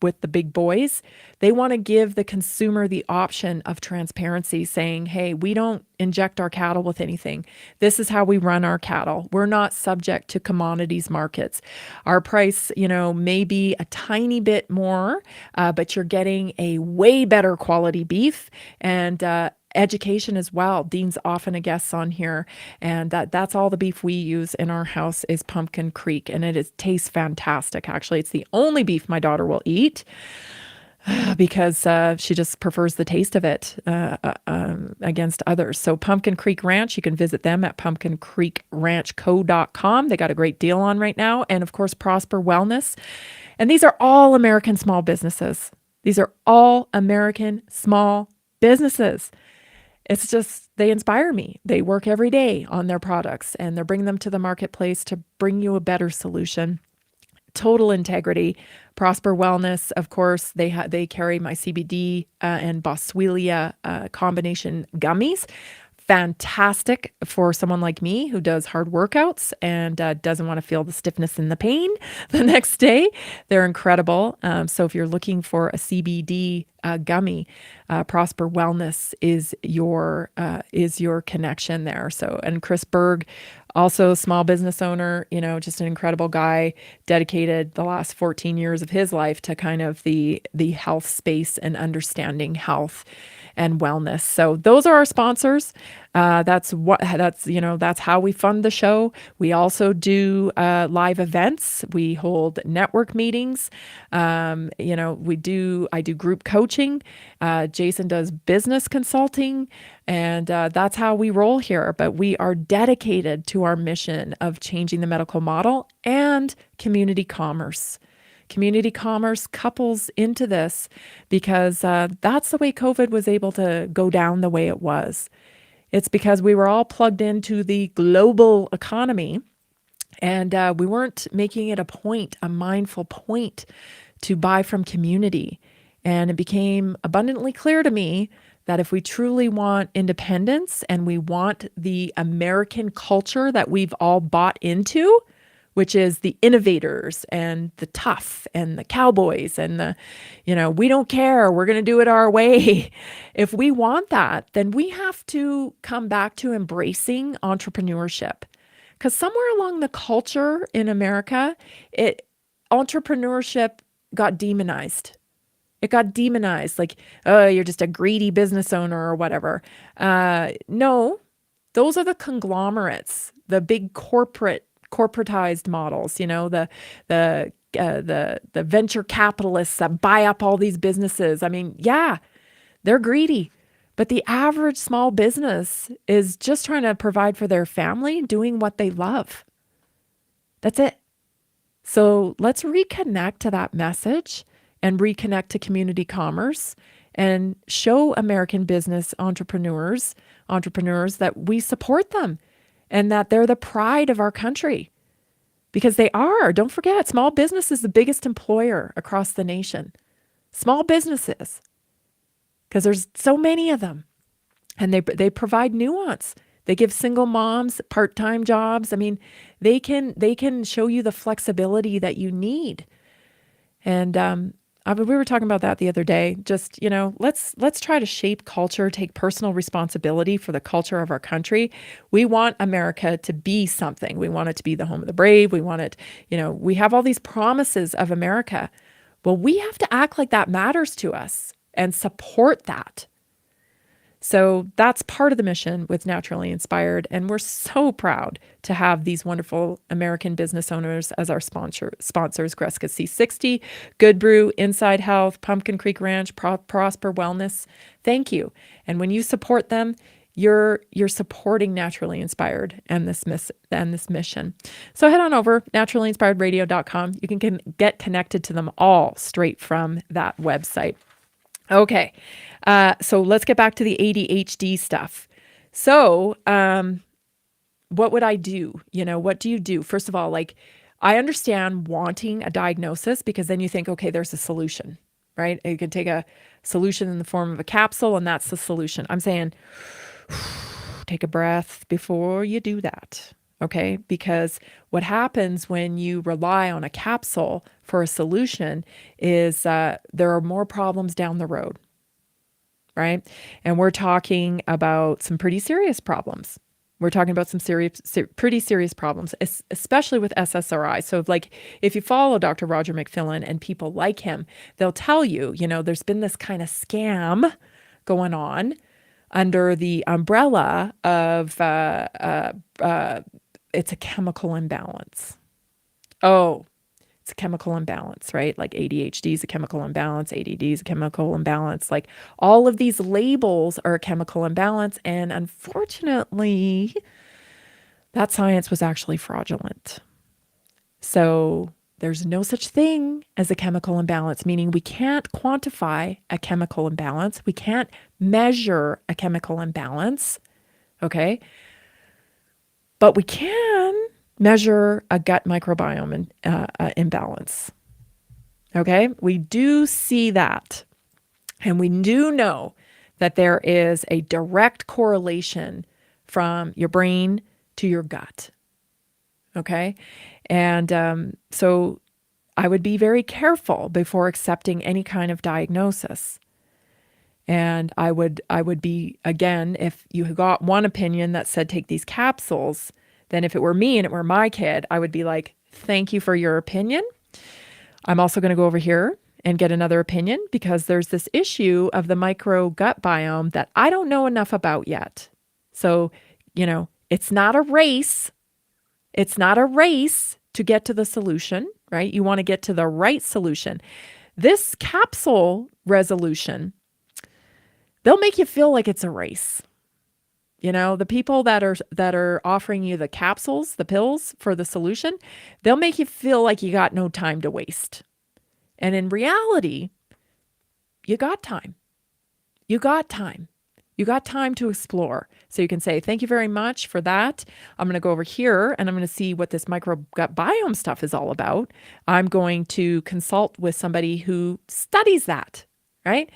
with the big boys. They want to give the consumer the option of transparency, saying, hey, we don't inject our cattle with anything. This is how we run our cattle. We're not subject to commodities markets. Our price, may be a tiny bit more, but you're getting a way better quality beef and education as well. Dean's often a guest on here, and that's all the beef we use in our house is Pumpkin Creek, and it tastes fantastic. Actually, it's the only beef my daughter will eat because she just prefers the taste of it against others. So Pumpkin Creek Ranch, you can visit them at pumpkincreekranchco.com. They got a great deal on right now, and of course Prosper Wellness, and these are all American small businesses. These are all American small businesses. It's just, they inspire me. They work every day on their products and they're bringing them to the marketplace to bring you a better solution. Total integrity. Prosper Wellness, of course, they carry my CBD and Boswellia combination gummies. Fantastic for someone like me who does hard workouts and doesn't want to feel the stiffness and the pain the next day. They're incredible. So if you're looking for a CBD gummy, Prosper Wellness is your connection there. So, and Chris Berg, also a small business owner, just an incredible guy, dedicated the last 14 years of his life to kind of the health space and understanding health and wellness. So those are our sponsors. That's how we fund the show. We also do live events. We hold network meetings. I do group coaching. Jason does business consulting, and that's how we roll here. But we are dedicated to our mission of changing the medical model and community commerce. Community commerce couples into this because that's the way COVID was able to go down the way it was. It's because we were all plugged into the global economy and we weren't making it a mindful point to buy from community. And it became abundantly clear to me that if we truly want independence and we want the American culture that we've all bought into, which is the innovators and the tough and the cowboys and we don't care, we're going to do it our way. If we want that, then we have to come back to embracing entrepreneurship. Because somewhere along the culture in America, entrepreneurship got demonized. It got demonized, like, oh, you're just a greedy business owner or whatever. No, those are the conglomerates, the big corporatized models, the venture capitalists that buy up all these businesses. I mean, yeah, they're greedy, but the average small business is just trying to provide for their family, doing what they love. That's it. So let's reconnect to that message and reconnect to community commerce and show American business entrepreneurs that we support them and that they're the pride of our country, because they are. Don't forget, small business is the biggest employer across the nation. Small businesses, because there's so many of them, and they provide nuance. They give single moms part-time jobs. I mean, they can show you the flexibility that you need. And we were talking about that the other day. Just, let's try to shape culture, take personal responsibility for the culture of our country. We want America to be something. We want it to be the home of the brave. We want it, we have all these promises of America. Well, we have to act like that matters to us and support that. So that's part of the mission with Naturally Inspired. And we're so proud to have these wonderful American business owners as our sponsors, Greska C60, Good Brew, Inside Health, Pumpkin Creek Ranch, Prosper Wellness. Thank you. And when you support them, you're supporting Naturally Inspired and this mission. So head on over, naturallyinspiredradio.com. You can get connected to them all straight from that website. Okay. So let's get back to the ADHD stuff. So, what would I do? What do you do? First of all, like, I understand wanting a diagnosis because then you think, okay, there's a solution, right? You can take a solution in the form of a capsule and that's the solution. I'm saying, take a breath before you do that. Okay. Because what happens when you rely on a capsule for a solution is there are more problems down the road. Right. And we're talking about some pretty serious problems. We're talking about some pretty serious problems, especially with SSRI. So like if you follow Dr. Roger McFillin and people like him, they'll tell you, there's been this kind of scam going on under the umbrella of it's a chemical imbalance. Oh, it's a chemical imbalance, right? Like ADHD is a chemical imbalance, ADD is a chemical imbalance. Like all of these labels are a chemical imbalance. And unfortunately, that science was actually fraudulent. So there's no such thing as a chemical imbalance, meaning we can't quantify a chemical imbalance. We can't measure a chemical imbalance, okay? But we can measure a gut microbiome imbalance. Okay, we do see that. And we do know that there is a direct correlation from your brain to your gut. Okay, and so I would be very careful before accepting any kind of diagnosis. And I would be, again, if you got one opinion that said take these capsules, then if it were me and it were my kid, I would be like, thank you for your opinion. I'm also going to go over here and get another opinion because there's this issue of the micro gut biome that I don't know enough about yet. So, it's not a race. It's not a race to get to the solution, right? You want to get to the right solution. This capsule resolution, they'll make you feel like it's a race. The people that are offering you the capsules, the pills for the solution, they'll make you feel like you got no time to waste. And in reality, you got time. You got time. You got time to explore. So you can say, thank you very much for that. I'm going to go over here and I'm going to see what this microgut biome stuff is all about. I'm going to consult with somebody who studies that, right?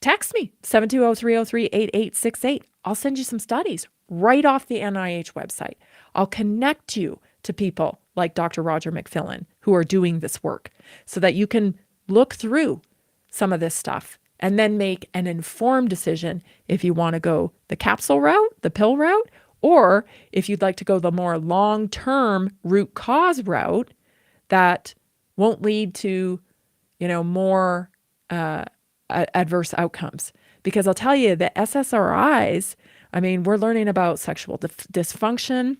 Text me, 720-303-8868. I'll send you some studies right off the NIH website. I'll connect you to people like Dr. Roger McFillin who are doing this work so that you can look through some of this stuff and then make an informed decision if you want to go the capsule route, the pill route, or if you'd like to go the more long-term root cause route that won't lead to, more adverse outcomes. Because I'll tell you, the SSRIs, we're learning about sexual dysfunction.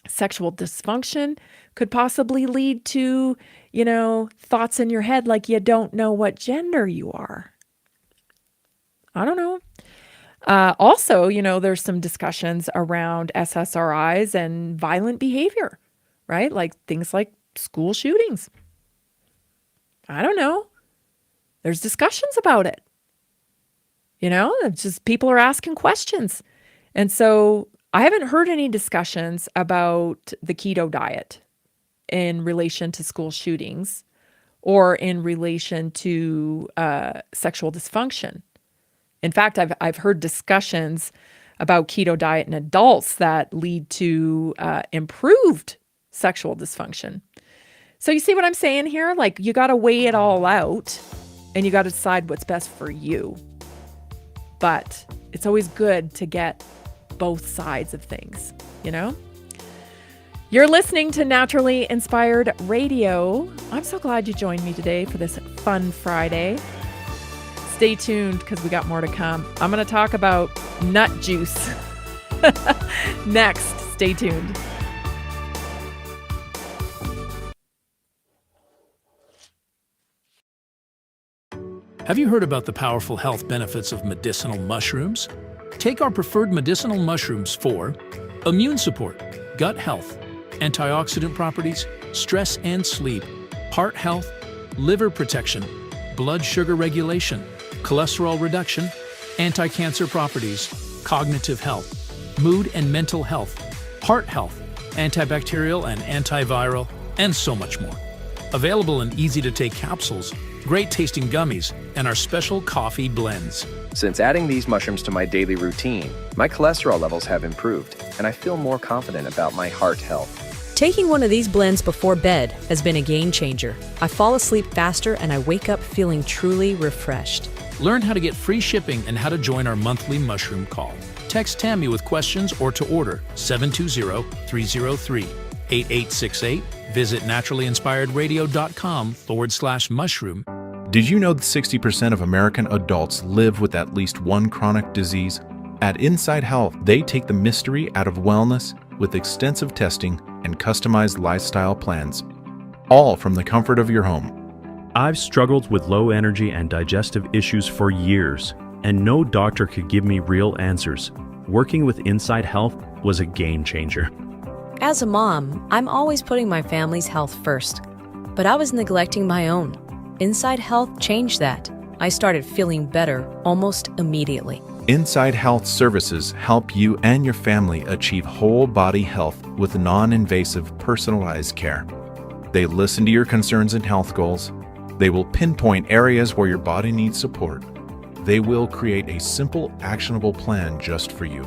Sexual dysfunction could possibly lead to, thoughts in your head like you don't know what gender you are. I don't know. Also, there's some discussions around SSRIs and violent behavior, right? Like things like school shootings. I don't know. There's discussions about it. It's just people are asking questions. And so I haven't heard any discussions about the keto diet in relation to school shootings or in relation to sexual dysfunction. In fact, I've heard discussions about keto diet in adults that lead to improved sexual dysfunction. So you see what I'm saying here? Like you got to weigh it all out and you got to decide what's best for you. But it's always good to get both sides of things, You're listening to Naturally Inspired Radio. I'm so glad you joined me today for this fun Friday. Stay tuned because we got more to come. I'm going to talk about nut juice next. Stay tuned.
Have you heard about the powerful health benefits of medicinal mushrooms? Take our preferred medicinal mushrooms for immune support, gut health, antioxidant properties, stress and sleep, heart health, liver protection, blood sugar regulation, cholesterol reduction, anti-cancer properties, cognitive health, mood and mental health, heart health, antibacterial and antiviral, and so much more. Available in easy-to-take capsules, great-tasting gummies, and our special coffee blends.
Since adding these mushrooms to my daily routine, my cholesterol levels have improved, and I feel more confident about my heart health.
Taking one of these blends before bed has been a game changer. I fall asleep faster and I wake up feeling truly refreshed.
Learn how to get free shipping and how to join our monthly mushroom call. Text Tammy with questions or to order 720-303-8868. Visit naturallyinspiredradio.com/mushroom.
Did you know that 60% of American adults live with at least one chronic disease? At Inside Health, they take the mystery out of wellness with extensive testing and customized lifestyle plans, all from the comfort of your home.
I've struggled with low energy and digestive issues for years, and no doctor could give me real answers. Working with Inside Health was a game changer.
As a mom, I'm always putting my family's health first, but I was neglecting my own. Inside Health changed that. I started feeling better almost immediately.
Inside Health services help you and your family achieve whole body health with non-invasive personalized care. They listen to your concerns and health goals. They will pinpoint areas where your body needs support. They will create a simple, actionable plan just for you.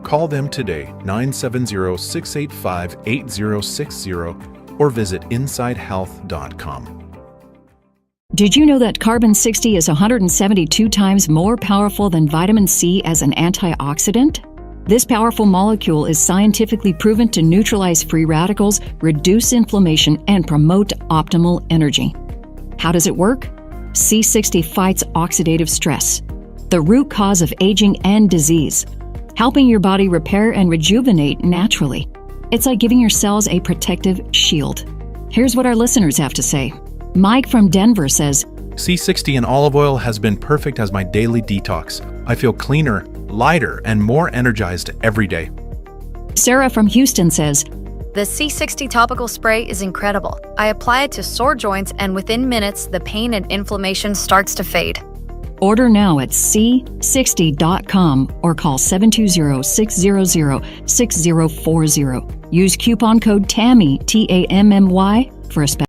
Call them today, 970-685-8060, or visit InsideHealth.com.
Did you know that carbon 60 is 172 times more powerful than vitamin C as an antioxidant? This powerful molecule is scientifically proven to neutralize free radicals, reduce inflammation, and promote optimal energy. How does it work? C60 fights oxidative stress, the root cause of aging and disease, helping your body repair and rejuvenate naturally. It's like giving your cells a protective shield. Here's what our listeners have to say. Mike from Denver says,
C60 in olive oil has been perfect as my daily detox. I feel cleaner, lighter, and more energized every day.
Sarah from Houston says,
The C60 topical spray is incredible. I apply it to sore joints, and within minutes, the pain and inflammation starts to fade.
order now at c60.com or call 720-600-6040. Use coupon code TAMMY, TAMMY, for a special.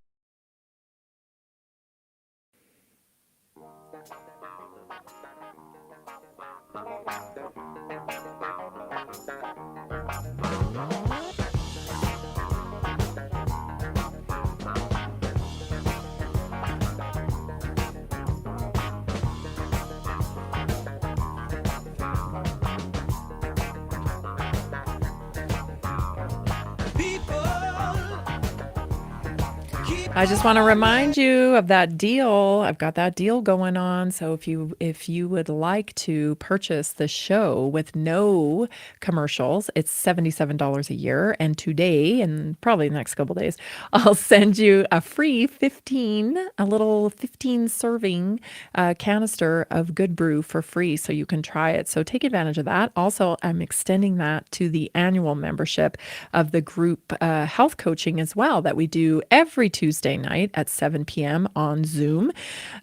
I just want to remind you of that deal. I've got that deal going on. So if you would like to purchase the show with no commercials, it's $77 a year. And today, and probably the next couple days, I'll send you a free 15 serving canister of Good Brew for free, so you can try it. So take advantage of that. Also, I'm extending that to the annual membership of the group health coaching as well that we do every Tuesday night at 7 p.m. on Zoom.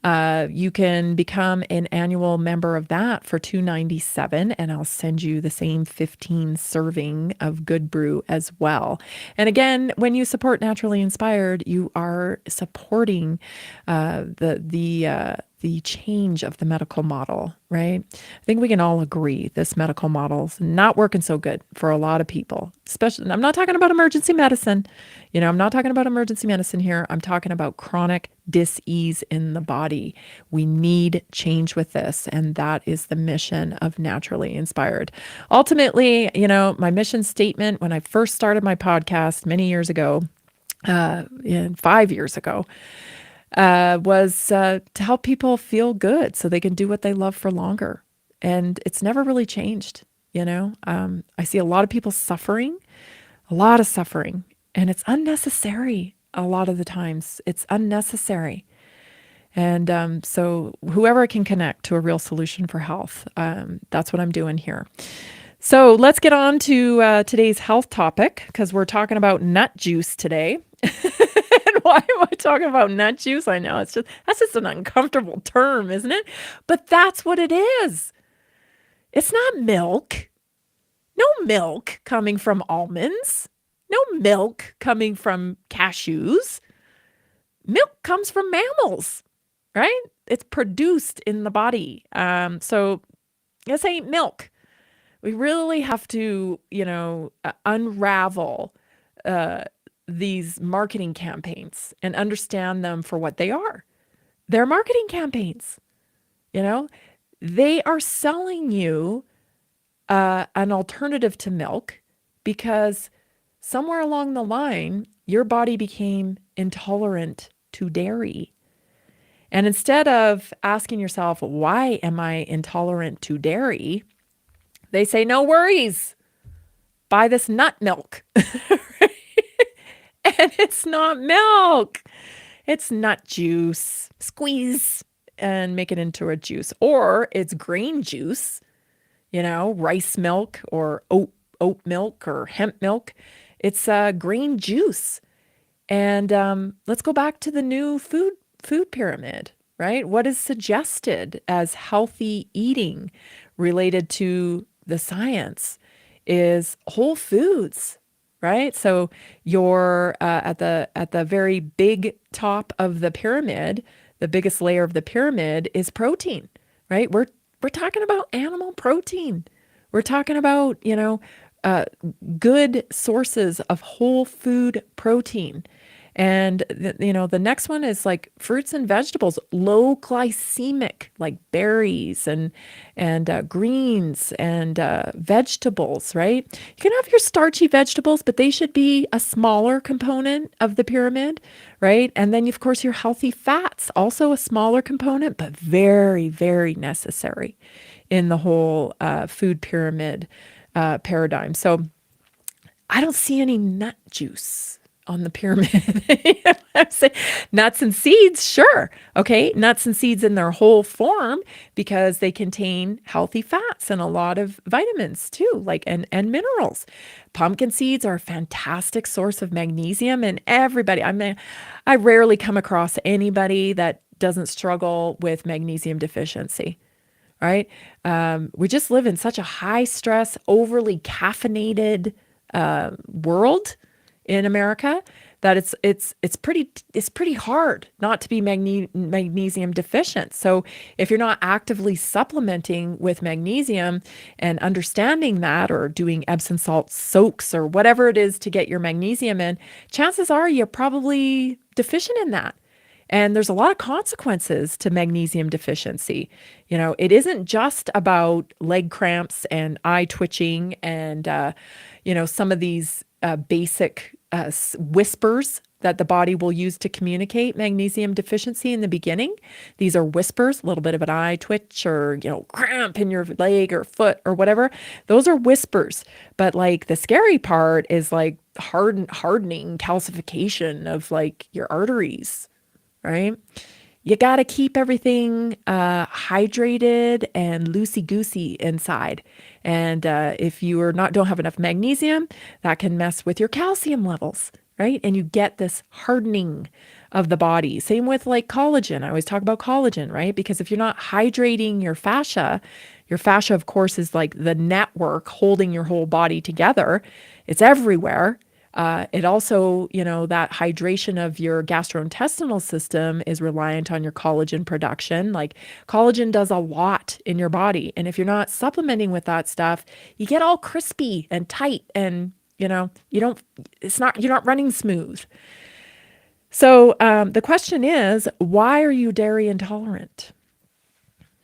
You can become an annual member of that for $297, and I'll send you the same 15 serving of Good Brew as well. And again, when you support Naturally Inspired, you are supporting the change of the medical model, right? I think we can all agree this medical model's not working so good for a lot of people. Especially, I'm not talking about emergency medicine. I'm not talking about emergency medicine here. I'm talking about chronic dis-ease in the body. We need change with this, and that is the mission of Naturally Inspired. Ultimately, my mission statement when I first started my podcast many years ago, 5 years ago, was to help people feel good so they can do what they love for longer. And it's never really changed. I see a lot of people suffering, and it's unnecessary. A lot of the times it's unnecessary. And so whoever can connect to a real solution for health, that's what I'm doing here. So let's get on to today's health topic, because we're talking about nut juice today. And why am I talking about nut juice? I know that's just an uncomfortable term, isn't it? But that's what it is. It's not milk. No milk coming from almonds. No milk coming from cashews. Milk comes from mammals, right? It's produced in the body. So this ain't milk. We really have to, unravel these marketing campaigns and understand them for what they are. They're marketing campaigns. They are selling you an alternative to milk because somewhere along the line, your body became intolerant to dairy. And instead of asking yourself, why am I intolerant to dairy? They say, no worries, buy this nut milk. And it's not milk. It's nut juice. Squeeze and make it into a juice. Or it's grain juice, rice milk or oat milk or hemp milk. It's grain juice. And let's go back to the new food pyramid, right? What is suggested as healthy eating related to the science is whole foods, right? So you're at the very big top of the pyramid, the biggest layer of the pyramid is protein, right? We're talking about animal protein. We're talking about, good sources of whole food protein. And, the next one is like fruits and vegetables, low glycemic, like berries and greens and vegetables, right? You can have your starchy vegetables, but they should be a smaller component of the pyramid, right? And then, of course, your healthy fats, also a smaller component, but very, very necessary in the whole food pyramid paradigm. So I don't see any nut juice on the pyramid. I'm saying nuts and seeds, sure. Okay. Nuts and seeds in their whole form because they contain healthy fats and a lot of vitamins too, and minerals. Pumpkin seeds are a fantastic source of magnesium, and everybody, I rarely come across anybody that doesn't struggle with magnesium deficiency. Right? We just live in such a high stress, overly caffeinated world in America that it's pretty hard not to be magnesium deficient. So if you're not actively supplementing with magnesium and understanding that, or doing Epsom salt soaks or whatever it is to get your magnesium in, chances are you're probably deficient in that. And there's a lot of consequences to magnesium deficiency. It isn't just about leg cramps and eye twitching and, some of these basic whispers that the body will use to communicate magnesium deficiency in the beginning. These are whispers, a little bit of an eye twitch or, cramp in your leg or foot or whatever. Those are whispers. But the scary part is hardening calcification of your arteries. Right? You got to keep everything hydrated and loosey-goosey inside. And if you don't have enough magnesium, that can mess with your calcium levels, right? And you get this hardening of the body. Same with collagen. I always talk about collagen, right? Because if you're not hydrating your fascia, of course, is the network holding your whole body together. It's everywhere. It also, that hydration of your gastrointestinal system is reliant on your collagen production. Collagen does a lot in your body. And if you're not supplementing with that stuff, you get all crispy and tight and, you're not running smooth. So the question is, why are you dairy intolerant?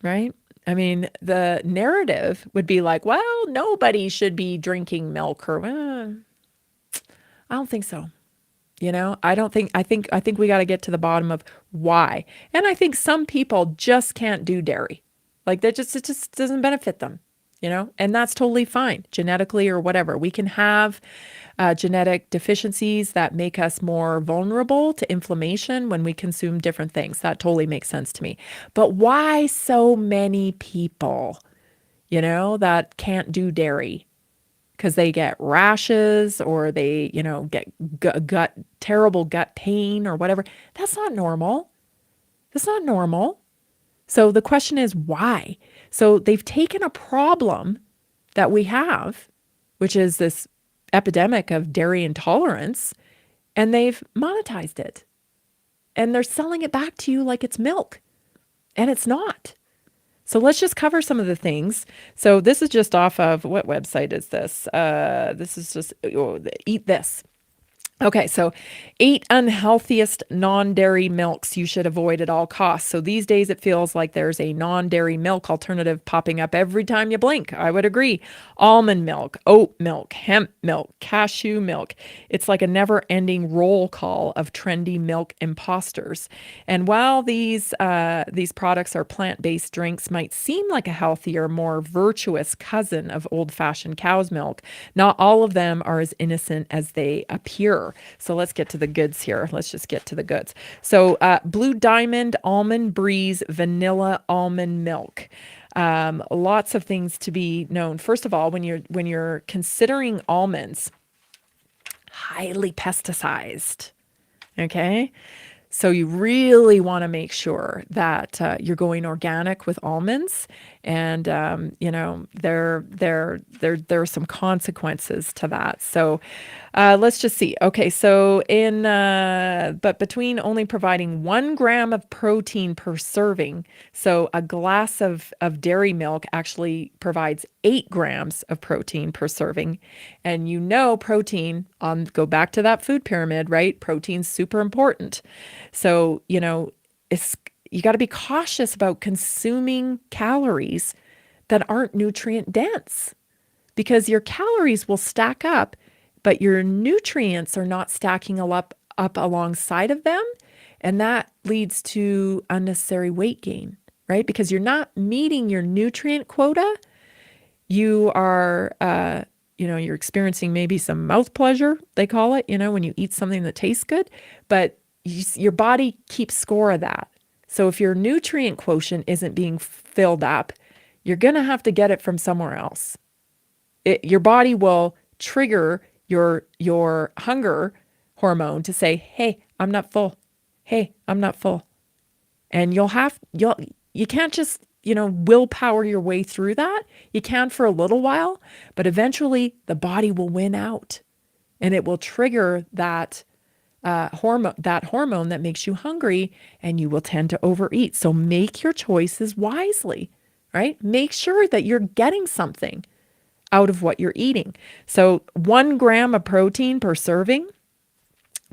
Right? I mean, the narrative would be well, nobody should be drinking milk or, I don't think so. I think we got to get to the bottom of why. And I think some people just can't do dairy. It just doesn't benefit them, and that's totally fine genetically or whatever. We can have genetic deficiencies that make us more vulnerable to inflammation when we consume different things. That totally makes sense to me. But why so many people, that can't do dairy? Because they get rashes or they, get terrible gut pain or whatever. That's not normal. That's not normal. So the question is why? So they've taken a problem that we have, which is this epidemic of dairy intolerance, and they've monetized it. And they're selling it back to you like it's milk. And it's not. So let's just cover some of the things. So this is just off of, what website is this? This is just Eat This. Okay, so 8 unhealthiest non-dairy milks you should avoid at all costs. So these days it feels like there's a non-dairy milk alternative popping up every time you blink. I would agree. Almond milk, oat milk, hemp milk, cashew milk. It's like a never-ending roll call of trendy milk imposters. And while these products are plant-based drinks might seem like a healthier, more virtuous cousin of old-fashioned cow's milk, not all of them are as innocent as they appear. So let's get to the goods here. Let's just get to the goods. So Blue Diamond Almond Breeze Vanilla Almond Milk. Lots of things to be known. First of all, when you're considering almonds, highly pesticized. Okay. So you really want to make sure that you're going organic with almonds, and there are some consequences to that. So let's just see. Okay, so but between only providing 1 gram of protein per serving, so a glass of dairy milk actually provides 8 grams of protein per serving, and protein go back to that food pyramid, right? Protein's super important. So, you got to be cautious about consuming calories that aren't nutrient dense, because your calories will stack up, but your nutrients are not stacking up alongside of them. And that leads to unnecessary weight gain, right? Because you're not meeting your nutrient quota. You are, you're experiencing maybe some mouth pleasure, they call it, when you eat something that tastes good, but your body keeps score of that. So if your nutrient quotient isn't being filled up, you're going to have to get it from somewhere else. Your body will trigger your hunger hormone to say, hey, I'm not full. Hey, I'm not full. And you can't just, willpower your way through that. You can for a little while, but eventually the body will win out, and it will trigger that hormone that makes you hungry, and you will tend to overeat. So make your choices wisely, right? Make sure that you're getting something out of what you're eating. So 1 gram of protein per serving,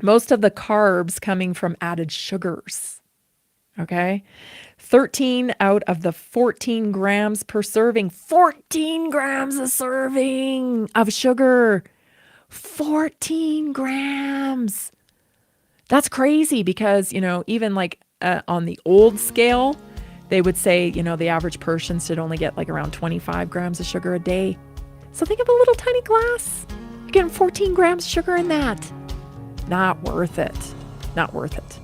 most of the carbs coming from added sugars. Okay. 13 out of the 14 grams per serving, 14 grams a serving of sugar, 14 grams. That's crazy, because, even like on the old scale, they would say, the average person should only get like around 25 grams of sugar a day. So think of a little tiny glass. You're getting 14 grams of sugar in that. Not worth it. Not worth it.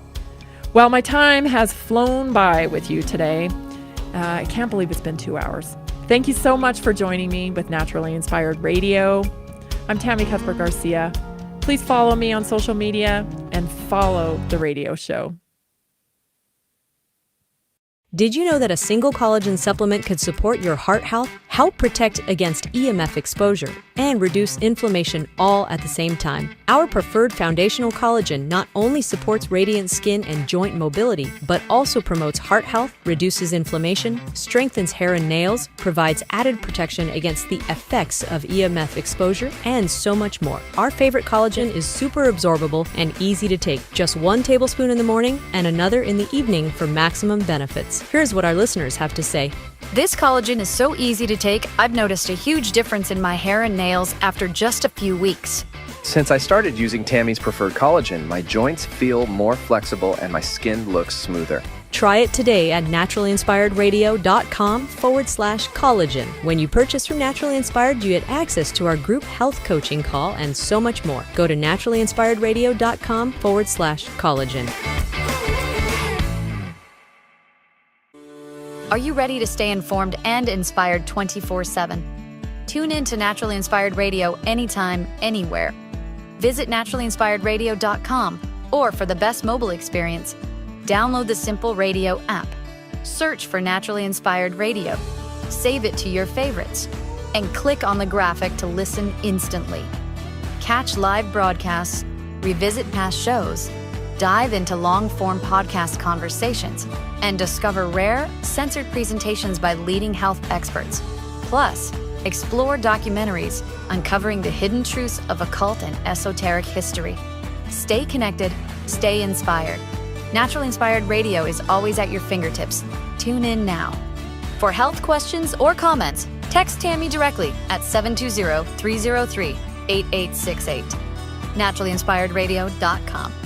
Well, my time has flown by with you today. I can't believe it's been 2 hours. Thank you so much for joining me with Naturally Inspired Radio. I'm Tammy Cuthbert-Garcia. Please follow me on social media and follow the radio show.
Did you know that a single collagen supplement could support your heart health, help protect against EMF exposure, and reduce inflammation all at the same time? Our preferred foundational collagen not only supports radiant skin and joint mobility, but also promotes heart health, reduces inflammation, strengthens hair and nails, provides added protection against the effects of EMF exposure, and so much more. Our favorite collagen is super absorbable and easy to take. Just 1 tablespoon in the morning and another in the evening for maximum benefits. Here's what our listeners have to say.
This collagen is so easy to take, I've noticed a huge difference in my hair and nails after just a few weeks.
Since I started using Tammy's preferred collagen, my joints feel more flexible and my skin looks smoother.
Try it today at naturallyinspiredradio.com/collagen. When you purchase from Naturally Inspired, you get access to our group health coaching call and so much more. Go to naturallyinspiredradio.com/collagen.
Are you ready to stay informed and inspired 24/7? Tune in to Naturally Inspired Radio anytime, anywhere. Visit naturallyinspiredradio.com, or for the best mobile experience, download the Simple Radio app. Search for Naturally Inspired Radio. save it to your favorites, and click on the graphic to listen instantly. Catch live broadcasts, revisit past shows, dive into long-form podcast conversations, and discover rare, censored presentations by leading health experts. Plus, explore documentaries uncovering the hidden truths of occult and esoteric history. Stay connected, stay inspired. Naturally Inspired Radio is always at your fingertips. Tune in now. For health questions or comments, text Tammy directly at 720-303-8868. NaturallyInspiredRadio.com.